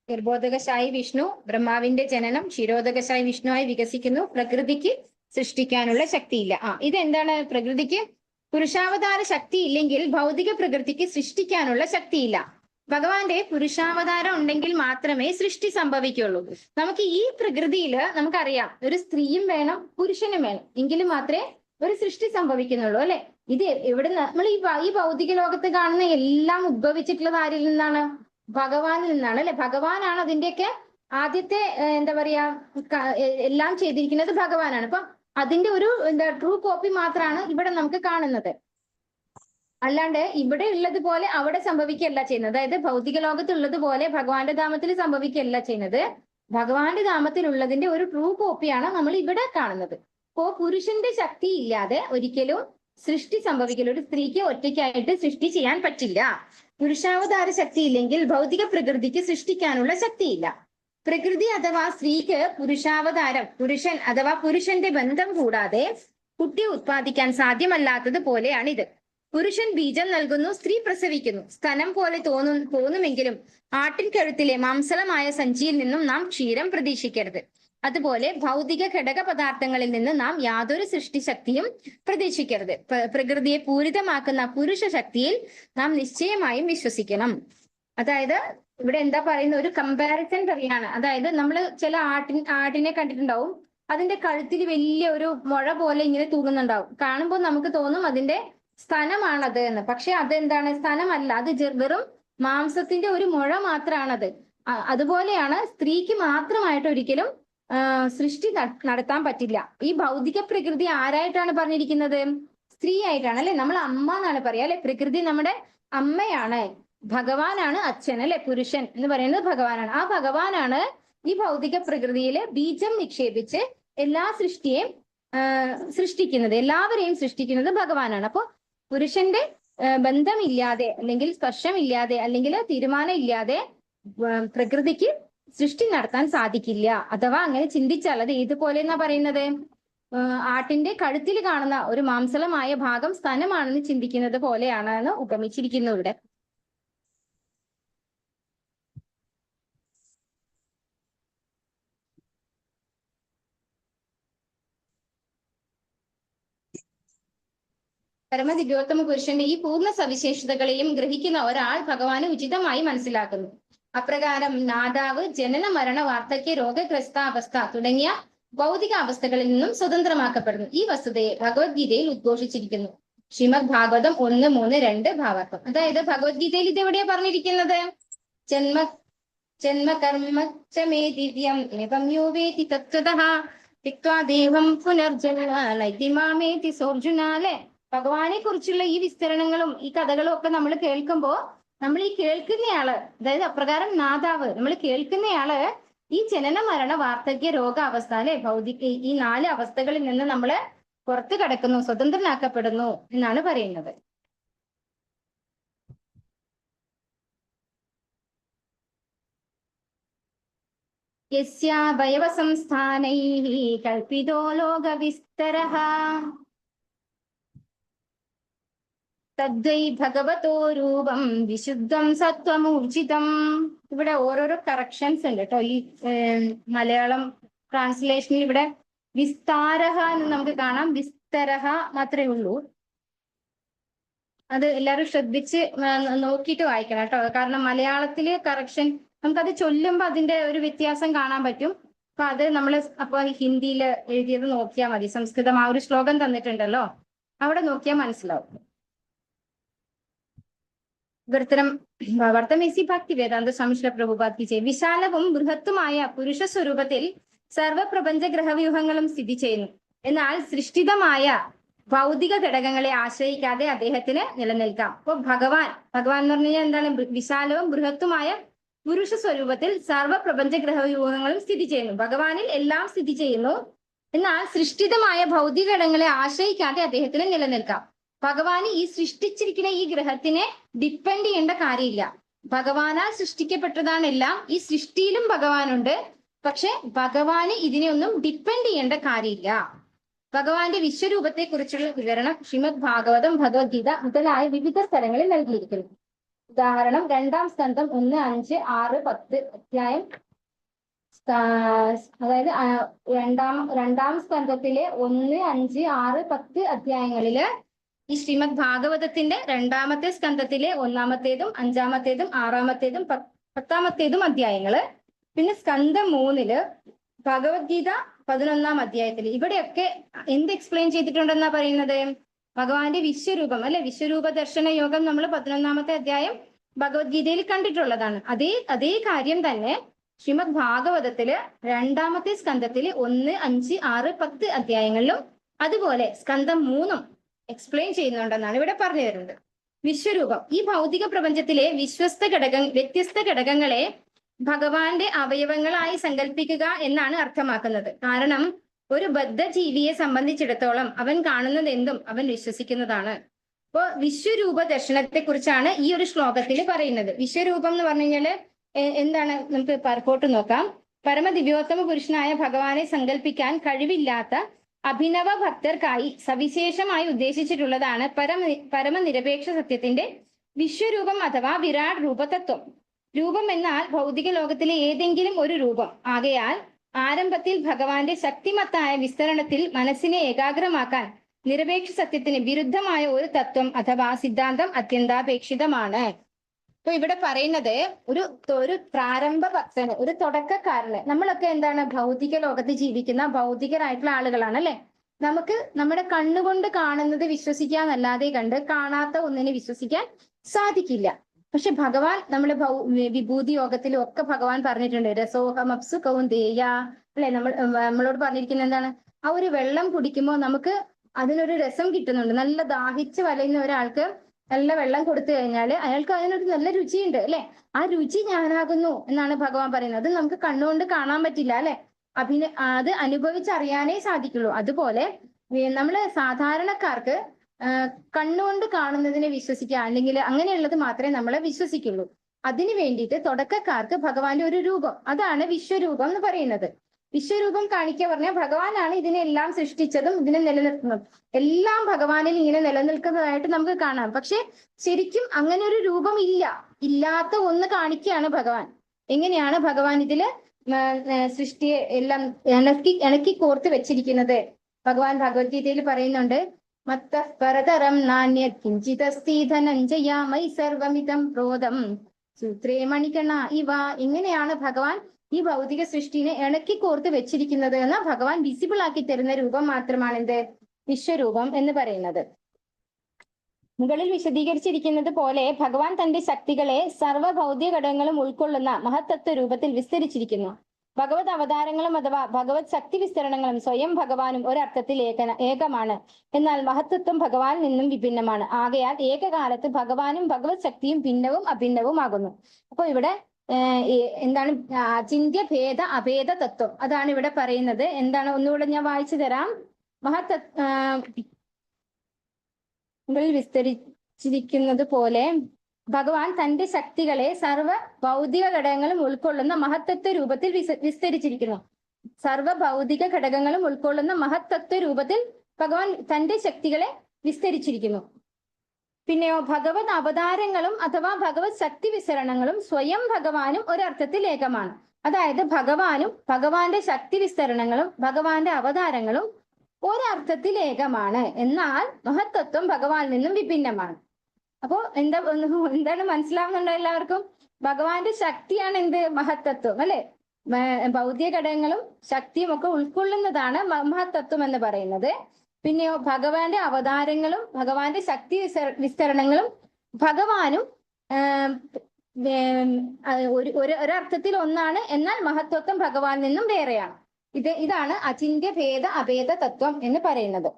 ഗർഭോദകശായി വിഷ്ണു ബ്രഹ്മാവിന്റെ ജനനം, ക്ഷീരോദകശായി വിഷ്ണുവായി വികസിക്കുന്നു. പ്രകൃതിക്ക് സൃഷ്ടിക്കാനുള്ള ശക്തിയില്ല. ഇതെന്താണ്? പ്രകൃതിക്ക് പുരുഷാവതാര ശക്തി ഇല്ലെങ്കിൽ ഭൗതിക പ്രകൃതിക്ക് സൃഷ്ടിക്കാനുള്ള ശക്തിയില്ല. ഭഗവാന്റെ പുരുഷാവതാരം ഉണ്ടെങ്കിൽ മാത്രമേ സൃഷ്ടി സംഭവിക്കുള്ളൂ. നമുക്ക് ഈ പ്രകൃതിയില് നമുക്കറിയാം ഒരു സ്ത്രീയും വേണം പുരുഷനും വേണം, എങ്കിലും മാത്രമേ ഒരു സൃഷ്ടി സംഭവിക്കുന്നുള്ളൂ അല്ലെ. ഇത് എവിടെ നമ്മൾ ഈ ഭൗതിക ലോകത്ത് കാണുന്ന എല്ലാം ഉദ്ഭവിച്ചിട്ടുള്ളത് ആരിൽ നിന്നാണ്? ഭഗവാനിൽ നിന്നാണ് അല്ലെ. ഭഗവാനാണ് അതിന്റെയൊക്കെ ആദ്യത്തെ എന്താ പറയാ എല്ലാം ചെയ്തിരിക്കുന്നത് ഭഗവാനാണ്. അപ്പൊ അതിന്റെ ഒരു ട്രൂ കോപ്പി മാത്രമാണ് ഇവിടെ നമുക്ക് കാണുന്നത്. അല്ലാണ്ട് ഇവിടെ ഉള്ളതുപോലെ അവിടെ സംഭവിക്കുകയല്ല ചെയ്യുന്നത്. അതായത് ഭൗതിക ലോകത്തുള്ളതുപോലെ ഭഗവാന്റെ ധാമത്തിൽ സംഭവിക്കുകയല്ല ചെയ്യുന്നത്. ഭഗവാന്റെ ധാമത്തിലുള്ളതിന്റെ ഒരു ട്രൂ കോപ്പിയാണ് നമ്മൾ ഇവിടെ കാണുന്നത്. അപ്പോ പുരുഷന്റെ ശക്തി ഇല്ലാതെ ഒരിക്കലും സൃഷ്ടി സംഭവിക്കില്ല. ഒരു സ്ത്രീക്ക് ഒറ്റയ്ക്കായിട്ട് സൃഷ്ടി ചെയ്യാൻ പറ്റില്ല. പുരുഷാവതാര ശക്തി ഇല്ലെങ്കിൽ ഭൗതിക പ്രകൃതിക്ക് സൃഷ്ടിക്കാനുള്ള ശക്തിയില്ല. പ്രകൃതി അഥവാ സ്ത്രീക്ക് പുരുഷാവതാരം, പുരുഷൻ അഥവാ പുരുഷന്റെ ബന്ധം കൂടാതെ കുട്ടി ഉത്പാദിക്കാൻ സാധ്യമല്ലാത്തത് പോലെയാണിത്. പുരുഷൻ ബീജം നൽകുന്നു, സ്ത്രീ പ്രസവിക്കുന്നു. സ്തനം പോലെ തോന്നുമെങ്കിലും ആട്ടിൻ കഴുത്തിലെ മാംസളമായ സഞ്ചിയിൽ നിന്നും നാം ക്ഷീരം പ്രതീക്ഷിക്കരുത്. അതുപോലെ ഭൗതിക ഘടക പദാർത്ഥങ്ങളിൽ നിന്ന് നാം യാതൊരു സൃഷ്ടിശക്തിയും പ്രതീക്ഷിക്കരുത്. പ്രകൃതിയെ പൂരിതമാക്കുന്ന പുരുഷ ശക്തിയിൽ നാം നിശ്ചയമായും വിശ്വസിക്കണം. അതായത് ഇവിടെ എന്താ പറയുന്ന ഒരു കമ്പാരിസൺ പറയാണ്. അതായത് നമ്മൾ ചില ആടിനെ കണ്ടിട്ടുണ്ടാവും, അതിന്റെ കഴുത്തിൽ വലിയ ഒരു മുഴ പോലെ ഇങ്ങനെ തൂങ്ങുന്നുണ്ടാവും. കാണുമ്പോൾ നമുക്ക് തോന്നും അതിന്റെ സ്തനമാണത് എന്ന്. പക്ഷെ അതെന്താണ്? സ്തനമല്ല, അത് വെറും മാംസത്തിന്റെ ഒരു മുഴ മാത്രമാണത്. അതുപോലെയാണ് സ്ത്രീക്ക് മാത്രമായിട്ട് ഒരിക്കലും സൃഷ്ടി നടത്താൻ പറ്റില്ല. ഈ ഭൗതിക പ്രകൃതി ആരായിട്ടാണ് പറഞ്ഞിരിക്കുന്നത്? സ്ത്രീ ആയിട്ടാണ് അല്ലെ? നമ്മൾ അമ്മ എന്നാണ് പറയാ അല്ലെ? പ്രകൃതി നമ്മുടെ അമ്മയാണ്, ഭഗവാനാണ് അച്ഛൻ അല്ലെ? പുരുഷൻ എന്ന് പറയുന്നത് ഭഗവാനാണ്. ആ ഭഗവാനാണ് ഈ ഭൗതിക പ്രകൃതിയില് ബീജം നിക്ഷേപിച്ച് എല്ലാ സൃഷ്ടിയെയും സൃഷ്ടിക്കുന്നത്, എല്ലാവരെയും സൃഷ്ടിക്കുന്നത് ഭഗവാനാണ്. അപ്പൊ പുരുഷന്റെ ബന്ധമില്ലാതെ അല്ലെങ്കിൽ സ്പർശമില്ലാതെ അല്ലെങ്കിൽ തീരുമാനം ഇല്ലാതെ പ്രകൃതിക്ക് സൃഷ്ടി നടത്താൻ സാധിക്കില്ല. അഥവാ അങ്ങനെ ചിന്തിച്ചാൽ അത് ഏതുപോലെ എന്നാ പറയുന്നത്? ആട്ടിന്റെ കഴുത്തിൽ കാണുന്ന ഒരു മാംസളമായ ഭാഗം സ്തനമാണെന്ന് ചിന്തിക്കുന്നത് പോലെയാണെന്ന് ഉപമിച്ചിരിക്കുന്നു ഇവിടെ. പരമദിവ്യോത്തമ പുരുഷന്റെ ഈ പൂർണ്ണ സവിശേഷതകളെയും ഗ്രഹിക്കുന്ന ഒരാൾ ഭഗവാനെ ഉചിതമായി മനസ്സിലാക്കുന്നു. അപ്രകാരം നാദാവ് ജനന മരണ വാർദ്ധക്യ രോഗഗ്രസ്താവസ്ഥ തുടങ്ങിയ ഭൗതിക അവസ്ഥകളിൽ നിന്നും സ്വതന്ത്രമാക്കപ്പെടുന്നു. ഈ വസ്തുതയെ ഭഗവത്ഗീതയിൽ ഉദ്ഘോഷിച്ചിരിക്കുന്നു. ശ്രീമദ് ഭാഗവതം 1:3-2 ഭാവാർത്ഥം. അതായത് ഭഗവത്ഗീതയിൽ ഇത് എവിടെയാ പറഞ്ഞിരിക്കുന്നത്? ജന്മകർമ്മ ദിവ്യം ഏവം യോ വേതി തത്വതഃ തിക്വാ ദേവം പുനർജന്മ നൈതി മാമേതി സോർജുന അല്ലെ? ഭഗവാനെ കുറിച്ചുള്ള ഈ വിസ്തരണങ്ങളും ഈ കഥകളും ഒക്കെ നമ്മൾ കേൾക്കുമ്പോ നമ്മൾ ഈ കേൾക്കുന്നയാള്, അതായത് അപ്രകാരം നാദാവ്, നമ്മൾ കേൾക്കുന്നയാള് ഈ ജനന മരണ വാർദ്ധക്യ രോഗാവസ്ഥ അല്ലെ, ഭൗതിക ഈ 4 അവസ്ഥകളിൽ നിന്ന് നമ്മൾ പുറത്തു കടക്കുന്നു, സ്വതന്ത്രനാക്കപ്പെടുന്നു എന്നാണ് പറയുന്നത്. യസ്യാവയവ സംസ്ഥാനൈഃ കൽപ്പിതോ ലോകവിസ്തരഃ തദ്വൈ ഭഗവതോ രൂപം വിശുദ്ധം സത്വമൂർജിതം. ഇവിടെ ഓരോരോ കറക്ഷൻസ് ഉണ്ട് കേട്ടോ. ഈ മലയാളം ട്രാൻസ്ലേഷനിൽ ഇവിടെ വിസ്താരഹ എന്ന് നമുക്ക് കാണാം, വിസ്തരഹ മാത്രമേ ഉള്ളൂ. അത് എല്ലാവരും ശ്രദ്ധിച്ച് നോക്കിയിട്ട് വായിക്കണം കേട്ടോ. കാരണം മലയാളത്തില് കറക്ഷൻ നമുക്കത് ചൊല്ലുമ്പോൾ അതിന്റെ ഒരു വ്യത്യാസം കാണാൻ പറ്റും. അപ്പൊ അത് നമ്മൾ അപ്പൊ ഹിന്ദിയിൽ എഴുതിയത് നോക്കിയാൽ മതി. സംസ്കൃതം ആ ഒരു ശ്ലോകം തന്നിട്ടുണ്ടല്ലോ, അവിടെ നോക്കിയാൽ മനസ്സിലാവും. വർത്തമേസി ഭക്തി വേദാന്ത സ്വാമി പ്രഭുപാദ് കി ജയ്. വിശാലവും ബൃഹത്തുമായ പുരുഷ സ്വരൂപത്തിൽ സർവപ്രപഞ്ച ഗ്രഹവ്യൂഹങ്ങളും സ്ഥിതി ചെയ്യുന്നു. എന്നാൽ സൃഷ്ടിതമായ ഭൗതിക ഘടകങ്ങളെ ആശ്രയിക്കാതെ അദ്ദേഹത്തിന് നിലനിൽക്കാം. അപ്പൊ ഭഗവാൻ എന്ന് പറഞ്ഞു കഴിഞ്ഞാൽ എന്താണ്? വിശാലവും ബൃഹത്തുമായ പുരുഷ സ്വരൂപത്തിൽ സർവപ്രപഞ്ച ഗ്രഹവ്യൂഹങ്ങളും സ്ഥിതി ചെയ്യുന്നു. ഭഗവാനിൽ എല്ലാം സ്ഥിതി ചെയ്യുന്നു. എന്നാൽ സൃഷ്ടിതമായ ഭൗതിക ഘടകങ്ങളെ ആശ്രയിക്കാതെ അദ്ദേഹത്തിന് നിലനിൽക്കാം. ഭഗവാന് ഈ സൃഷ്ടിച്ചിരിക്കുന്ന ഈ ഗ്രഹത്തിനെ ഡിപ്പെൻഡ് ചെയ്യേണ്ട കാര്യമില്ല. ഭഗവാനാൽ സൃഷ്ടിക്കപ്പെട്ടതാണ് എല്ലാം. ഈ സൃഷ്ടിയിലും ഭഗവാനുണ്ട്. പക്ഷെ ഭഗവാന് ഇതിനെ ഒന്നും ഡിപ്പെൻഡ് ചെയ്യേണ്ട കാര്യമില്ല. ഭഗവാന്റെ വിശ്വരൂപത്തെ കുറിച്ചുള്ള വിവരണം ശ്രീമദ് ഭാഗവതം, ഭഗവത്ഗീത മുതലായ വിവിധ സ്ഥലങ്ങളിൽ നൽകിയിരിക്കുന്നു. ഉദാഹരണം 2-ാം സ്കന്ധം 1, 5, 6, 10 അധ്യായം. അതായത് രണ്ടാം സ്കന്ധത്തിലെ 1, 5, 6, 10 അധ്യായങ്ങളില് ഈ ശ്രീമദ് ഭാഗവതത്തിന്റെ 2-ാമത്തെ സ്കന്ധത്തിലെ 1-ാമത്തേതും 5-ാമത്തേതും 6-ാമത്തേതും 10-ാമത്തേതും അധ്യായങ്ങള്. പിന്നെ സ്കന്ധം 3-ല് ഭഗവത്ഗീത 11-ാം അധ്യായത്തിൽ ഇവിടെയൊക്കെ എന്ത് എക്സ്പ്ലെയിൻ ചെയ്തിട്ടുണ്ടെന്നാ പറയുന്നത്? ഭഗവാന്റെ വിശ്വരൂപം അല്ലെ, വിശ്വരൂപ ദർശന യോഗം നമ്മൾ 11-ാമത്തെ അധ്യായം ഭഗവത്ഗീതയിൽ കണ്ടിട്ടുള്ളതാണ്. അതേ കാര്യം തന്നെ ശ്രീമദ് ഭാഗവതത്തില് 2-ാമത്തെ സ്കന്ധത്തില് 1, 5, 6, 10 അധ്യായങ്ങളിലും അതുപോലെ സ്കന്ധം 3 എക്സ്പ്ലെയിൻ ചെയ്യുന്നുണ്ടെന്നാണ് ഇവിടെ പറഞ്ഞു തരുന്നത്. വിശ്വരൂപം ഈ ഭൗതിക പ്രപഞ്ചത്തിലെ വ്യത്യസ്ത ഘടകങ്ങളെ ഭഗവാന്റെ അവയവങ്ങളായി സങ്കല്പിക്കുക എന്നാണ് അർത്ഥമാക്കുന്നത്. കാരണം ഒരു ബദ്ധജീവിയെ സംബന്ധിച്ചിടത്തോളം അവൻ കാണുന്നത് എന്തും അവൻ വിശ്വസിക്കുന്നതാണ്. അപ്പോ വിശ്വരൂപ ദർശനത്തെ കുറിച്ചാണ് ഈ ഒരു ശ്ലോകത്തിൽ പറയുന്നത്. വിശ്വരൂപം എന്ന് പറഞ്ഞു കഴിഞ്ഞാല് എന്താണ്? നമുക്ക് പർപ്പോട്ട് നോക്കാം. പരമദിവ്യോത്തമ പുരുഷനായ ഭഗവാനെ സങ്കല്പിക്കാൻ കഴിവില്ലാത്ത അഭിനവ ഭക്തർക്കായി സവിശേഷമായി ഉദ്ദേശിച്ചിട്ടുള്ളതാണ് പരമനിരപേക്ഷ സത്യത്തിന്റെ വിശ്വരൂപം അഥവാ വിരാട് രൂപതത്വം. രൂപം എന്നാൽ ഭൗതിക ലോകത്തിലെ ഏതെങ്കിലും ഒരു രൂപം ആകയാൽ ആരംഭത്തിൽ ഭഗവാന്റെ ശക്തിമത്തായ വിസ്തരണത്തിൽ മനസ്സിനെ ഏകാഗ്രമാക്കാൻ നിരപേക്ഷ സത്യത്തിന് വിരുദ്ധമായ ഒരു തത്വം അഥവാ സിദ്ധാന്തം അത്യന്താപേക്ഷിതമാണ്. അപ്പൊ ഇവിടെ പറയുന്നത് ഒരു പ്രാരംഭ ഭക്തന്, ഒരു തുടക്കക്കാരന്, നമ്മളൊക്കെ എന്താണ് ഭൗതിക ലോകത്ത് ജീവിക്കുന്ന ഭൗതികരായിട്ടുള്ള ആളുകളാണ് അല്ലെ. നമുക്ക് നമ്മുടെ കണ്ണുകൊണ്ട് കാണുന്നത് വിശ്വസിക്കാന്നല്ലാതെ കാണാത്ത ഒന്നിനെ വിശ്വസിക്കാൻ സാധിക്കില്ല. പക്ഷെ ഭഗവാൻ നമ്മുടെ വിഭൂതി യോഗത്തിലും ഒക്കെ ഭഗവാൻ പറഞ്ഞിട്ടുണ്ട്, രസോഹമപ്സു കൗന്ദേയ അല്ലെ. നമ്മളോട് പറഞ്ഞിരിക്കുന്നത് എന്താണ്? ആ ഒരു വെള്ളം കുടിക്കുമ്പോൾ നമുക്ക് അതിനൊരു രസം കിട്ടുന്നുണ്ട്. നല്ല ദാഹിച്ച് വലയുന്ന ഒരാൾക്ക് നല്ല വെള്ളം കൊടുത്തു കഴിഞ്ഞാൽ അയാൾക്ക് അതിനൊരു നല്ല രുചിയുണ്ട് അല്ലെ. ആ രുചി ഞാനാകുന്നു എന്നാണ് ഭഗവാൻ പറയുന്നത്. അത് നമുക്ക് കണ്ണുകൊണ്ട് കാണാൻ പറ്റില്ല അല്ലെ. അത് അനുഭവിച്ചറിയാനേ സാധിക്കുള്ളൂ. അതുപോലെ നമ്മള് സാധാരണക്കാർക്ക് കണ്ണുകൊണ്ട് കാണുന്നതിനെ വിശ്വസിക്കുക, അല്ലെങ്കിൽ അങ്ങനെയുള്ളത് മാത്രമേ നമ്മളെ വിശ്വസിക്കുള്ളൂ. അതിനു വേണ്ടിയിട്ട് തുടക്കക്കാർക്ക് ഭഗവാന്റെ ഒരു രൂപം, അതാണ് വിശ്വരൂപം എന്ന് പറയുന്നത്. വിശ്വരൂപം കാണിക്കുക പറഞ്ഞാൽ ഭഗവാനാണ് ഇതിനെല്ലാം സൃഷ്ടിച്ചതും ഇതിനെ നിലനിർത്തുന്നതും. എല്ലാം ഭഗവാനിൽ ഇങ്ങനെ നിലനിൽക്കുന്നതായിട്ട് നമുക്ക് കാണാം. പക്ഷെ ശരിക്കും അങ്ങനെ ഒരു രൂപം ഇല്ലാത്ത ഒന്ന് കാണിക്കുകയാണ് ഭഗവാൻ. എങ്ങനെയാണ് ഭഗവാൻ ഇതില് സൃഷ്ടിയെ എല്ലാം ഇണക്കി കോർത്ത് വെച്ചിരിക്കുന്നത്? ഭഗവാൻ ഭഗവത്ഗീതയിൽ പറയുന്നുണ്ട്, മത്തഃ പരതരം നാന്യത് കിഞ്ചിതസ്തി ധനഞ്ജയ മൈ സർവമിതം പ്രോതം സൂത്രേ മണികണ ഇവ. എങ്ങനെയാണ് ഭഗവാൻ ഈ ഭൗതിക സൃഷ്ടിനെ ഇണക്കി കോർത്ത് വെച്ചിരിക്കുന്നത് എന്ന് ഭഗവാൻ വിസിബിൾ ആക്കി തരുന്ന രൂപം മാത്രമാണ് എന്ത്? വിശ്വരൂപം എന്ന് പറയുന്നത്. മുകളിൽ വിശദീകരിച്ചിരിക്കുന്നത് പോലെ ഭഗവാൻ തന്റെ ശക്തികളെ സർവ്വ ഭൗതിക ഘടകങ്ങളും ഉൾക്കൊള്ളുന്ന മഹത്തത്വ രൂപത്തിൽ വിസ്തരിച്ചിരിക്കുന്നു. ഭഗവത് അവതാരങ്ങളും അഥവാ ഭഗവത് ശക്തി വിസ്തരണങ്ങളും സ്വയം ഭഗവാനും ഒരർത്ഥത്തിൽ ഏകമാണ്. എന്നാൽ മഹത്തത്വം ഭഗവാനിൽ നിന്നും വിഭിന്നമാണ്. ആകയാൽ ഏകകാലത്ത് ഭഗവാനും ഭഗവത് ശക്തിയും ഭിന്നവും അഭിന്നവും ആകുന്നു. അപ്പൊ ഇവിടെ എന്താണ്? അചിന്ത്യ ഭേദ അഭേദ തത്വം, അതാണ് ഇവിടെ പറയുന്നത്. എന്താണ്? ഒന്നുകൂടെ ഞാൻ വായിച്ചു തരാം. മുകളിൽ വിസ്തരിച്ചിരിക്കുന്നത് പോലെ ഭഗവാൻ തന്റെ ശക്തികളെ സർവ്വ ഭൗതിക ഘടകങ്ങളും ഉൾക്കൊള്ളുന്ന മഹത്തത്വ രൂപത്തിൽ വിസ്തരിച്ചിരിക്കുന്നു. സർവ്വ ഭൗതിക ഘടകങ്ങളും ഉൾക്കൊള്ളുന്ന മഹത്തത്വ രൂപത്തിൽ ഭഗവാൻ തന്റെ ശക്തികളെ വിസ്തരിച്ചിരിക്കുന്നു. പിന്നെയോ ഭഗവത് അവതാരങ്ങളും അഥവാ ഭഗവത് ശക്തി വിസ്തരണങ്ങളും സ്വയം ഭഗവാനും ഒരർത്ഥത്തിൽ ഏകമാണ്. അതായത് ഭഗവാനും ഭഗവാന്റെ ശക്തി വിസ്തരണങ്ങളും ഭഗവാന്റെ അവതാരങ്ങളും ഒരർത്ഥത്തിൽ ഏകമാണ്. എന്നാൽ മഹത്തത്വം ഭഗവാനിൽ നിന്നും വിഭിന്നമാണ്. അപ്പോ എന്താണ് മനസ്സിലാവുന്നുണ്ടോ എല്ലാവർക്കും? ഭഗവാന്റെ ശക്തിയാണ് എന്ത്? മഹത്തത്വം അല്ലെ. ഭൗതിക ഘടകങ്ങളും ശക്തിയും ഒക്കെ ഉൾക്കൊള്ളുന്നതാണ് മഹത്തത്വം എന്ന് പറയുന്നത്. പിന്നെയോ ഭഗവാന്റെ അവതാരങ്ങളും ഭഗവാന്റെ ശക്തി വിസ്തരണങ്ങളും ഭഗവാനും ഒരർത്ഥത്തിൽ ഒന്നാണ്. എന്നാൽ മഹത്വത്വം ഭഗവാനിൽ നിന്നും വേറെയാണ്. ഇതാണ് അചിന്ത്യ ഭേദ അഭേദ തത്വം എന്ന് പറയുന്നത്.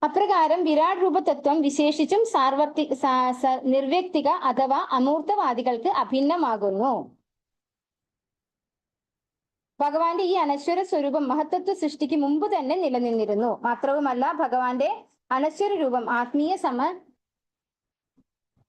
അപ്രകാരം വിരാട് രൂപ തത്വം വിശേഷിച്ചും നിർവ്യക്തിക അഥവാ അമൂർത്തവാദികൾക്ക് അഭിന്നമാകുന്നു. ഭഗവാന്റെ ഈ അനശ്വര സ്വരൂപം മഹത്തത്വ സൃഷ്ടിക്ക് മുമ്പ് തന്നെ നിലനിന്നിരുന്നു. മാത്രവുമല്ല ഭഗവാന്റെ അനശ്വര രൂപം ആത്മീയ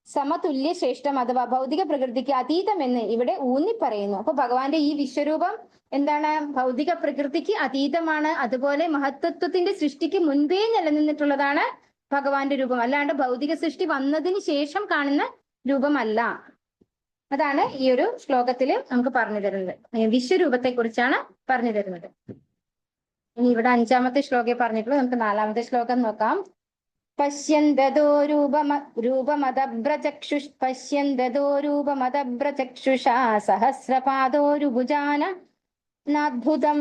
സമതുല്യ ശ്രേഷ്ഠം അഥവാ ഭൗതിക പ്രകൃതിക്ക് അതീതമെന്ന് ഇവിടെ ഊന്നി പറയുന്നു. അപ്പൊ ഭഗവാന്റെ ഈ വിശ്വരൂപം എന്താണ്? ഭൗതിക പ്രകൃതിക്ക് അതീതമാണ്. അതുപോലെ മഹത്തത്വത്തിന്റെ സൃഷ്ടിക്ക് മുൻപേ നിലനിന്നിട്ടുള്ളതാണ് ഭഗവാന്റെ രൂപം. അല്ലാണ്ട് ഭൗതിക സൃഷ്ടി വന്നതിന് ശേഷം കാണുന്ന രൂപമല്ല. അതാണ് ഈ ഒരു ശ്ലോകത്തില് നമുക്ക് പറഞ്ഞു തരുന്നത്. വിശ്വരൂപത്തെ കുറിച്ചാണ് പറഞ്ഞു തരുന്നത്. ഇനി ഇവിടെ 5-ാമത്തെ ശ്ലോകേ പറഞ്ഞിട്ടുള്ളൂ. നമുക്ക് 4-ാമത്തെ ശ്ലോകം നോക്കാം. പശ്യന്തോ രൂപമദഭ്രചക്ഷുഷാ സഹസ്രപാദോരുഭുജാന നാദ്ഭുതം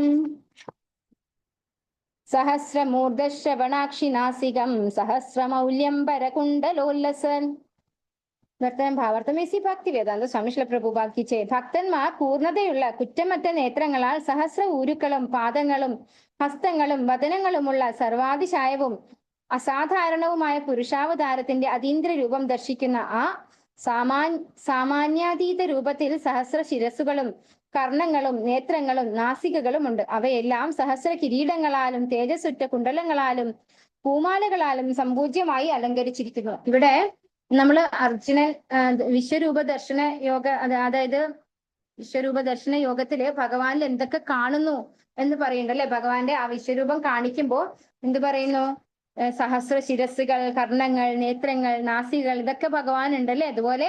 സഹസ്രമൂർധശ്രവണാക്ഷി നാസികം സഹസ്രമൗല്യം പരകുണ്ടലോല്ലസൻ. വർത്തനം ഭാവാർത്ഥം എസി ഭക്തി വേദാന്ത സ്വാമി ശ്രീല പ്രഭുപാദ് കി ജയ്. ഭക്തന്മാർ പൂർണ്ണതയുള്ള കുറ്റമറ്റ നേത്രങ്ങളാൽ സഹസ്ര ഊരുക്കളും പാദങ്ങളും ഹസ്തങ്ങളും വദനങ്ങളുമുള്ള സർവാതിശായവും അസാധാരണവുമായ പുരുഷാവതാരത്തിന്റെ അതീന്ദ്ര രൂപം ദർശിക്കുന്ന ആ സാമാന്യാതീത രൂപത്തിൽ സഹസ്ര ശിരസ്സുകളും കർണങ്ങളും നേത്രങ്ങളും നാസികകളും ഉണ്ട്. അവയെല്ലാം സഹസ്ര കിരീടങ്ങളാലും തേജസ്സുറ്റ കുണ്ടലങ്ങളാലും പൂമാലകളാലും സമ്പൂജ്യമായി അലങ്കരിച്ചിരിക്കുന്നു. ഇവിടെ നമ്മൾ അർജുനൻ വിശ്വരൂപ ദർശന യോഗ അതായത് വിശ്വരൂപ ദർശന യോഗത്തില് ഭഗവാനിൽ എന്തൊക്കെ കാണുന്നു എന്ന് പറയുന്നുണ്ട് അല്ലെ. ഭഗവാന്റെ ആ വിശ്വരൂപം കാണിക്കുമ്പോൾ എന്ത് പറയുന്നു? സഹസ്ര ശിരസ്സുകൾ, കർണങ്ങൾ, നേത്രങ്ങൾ, നാസികൾ, ഇതൊക്കെ ഭഗവാൻ ഉണ്ടല്ലേ. അതുപോലെ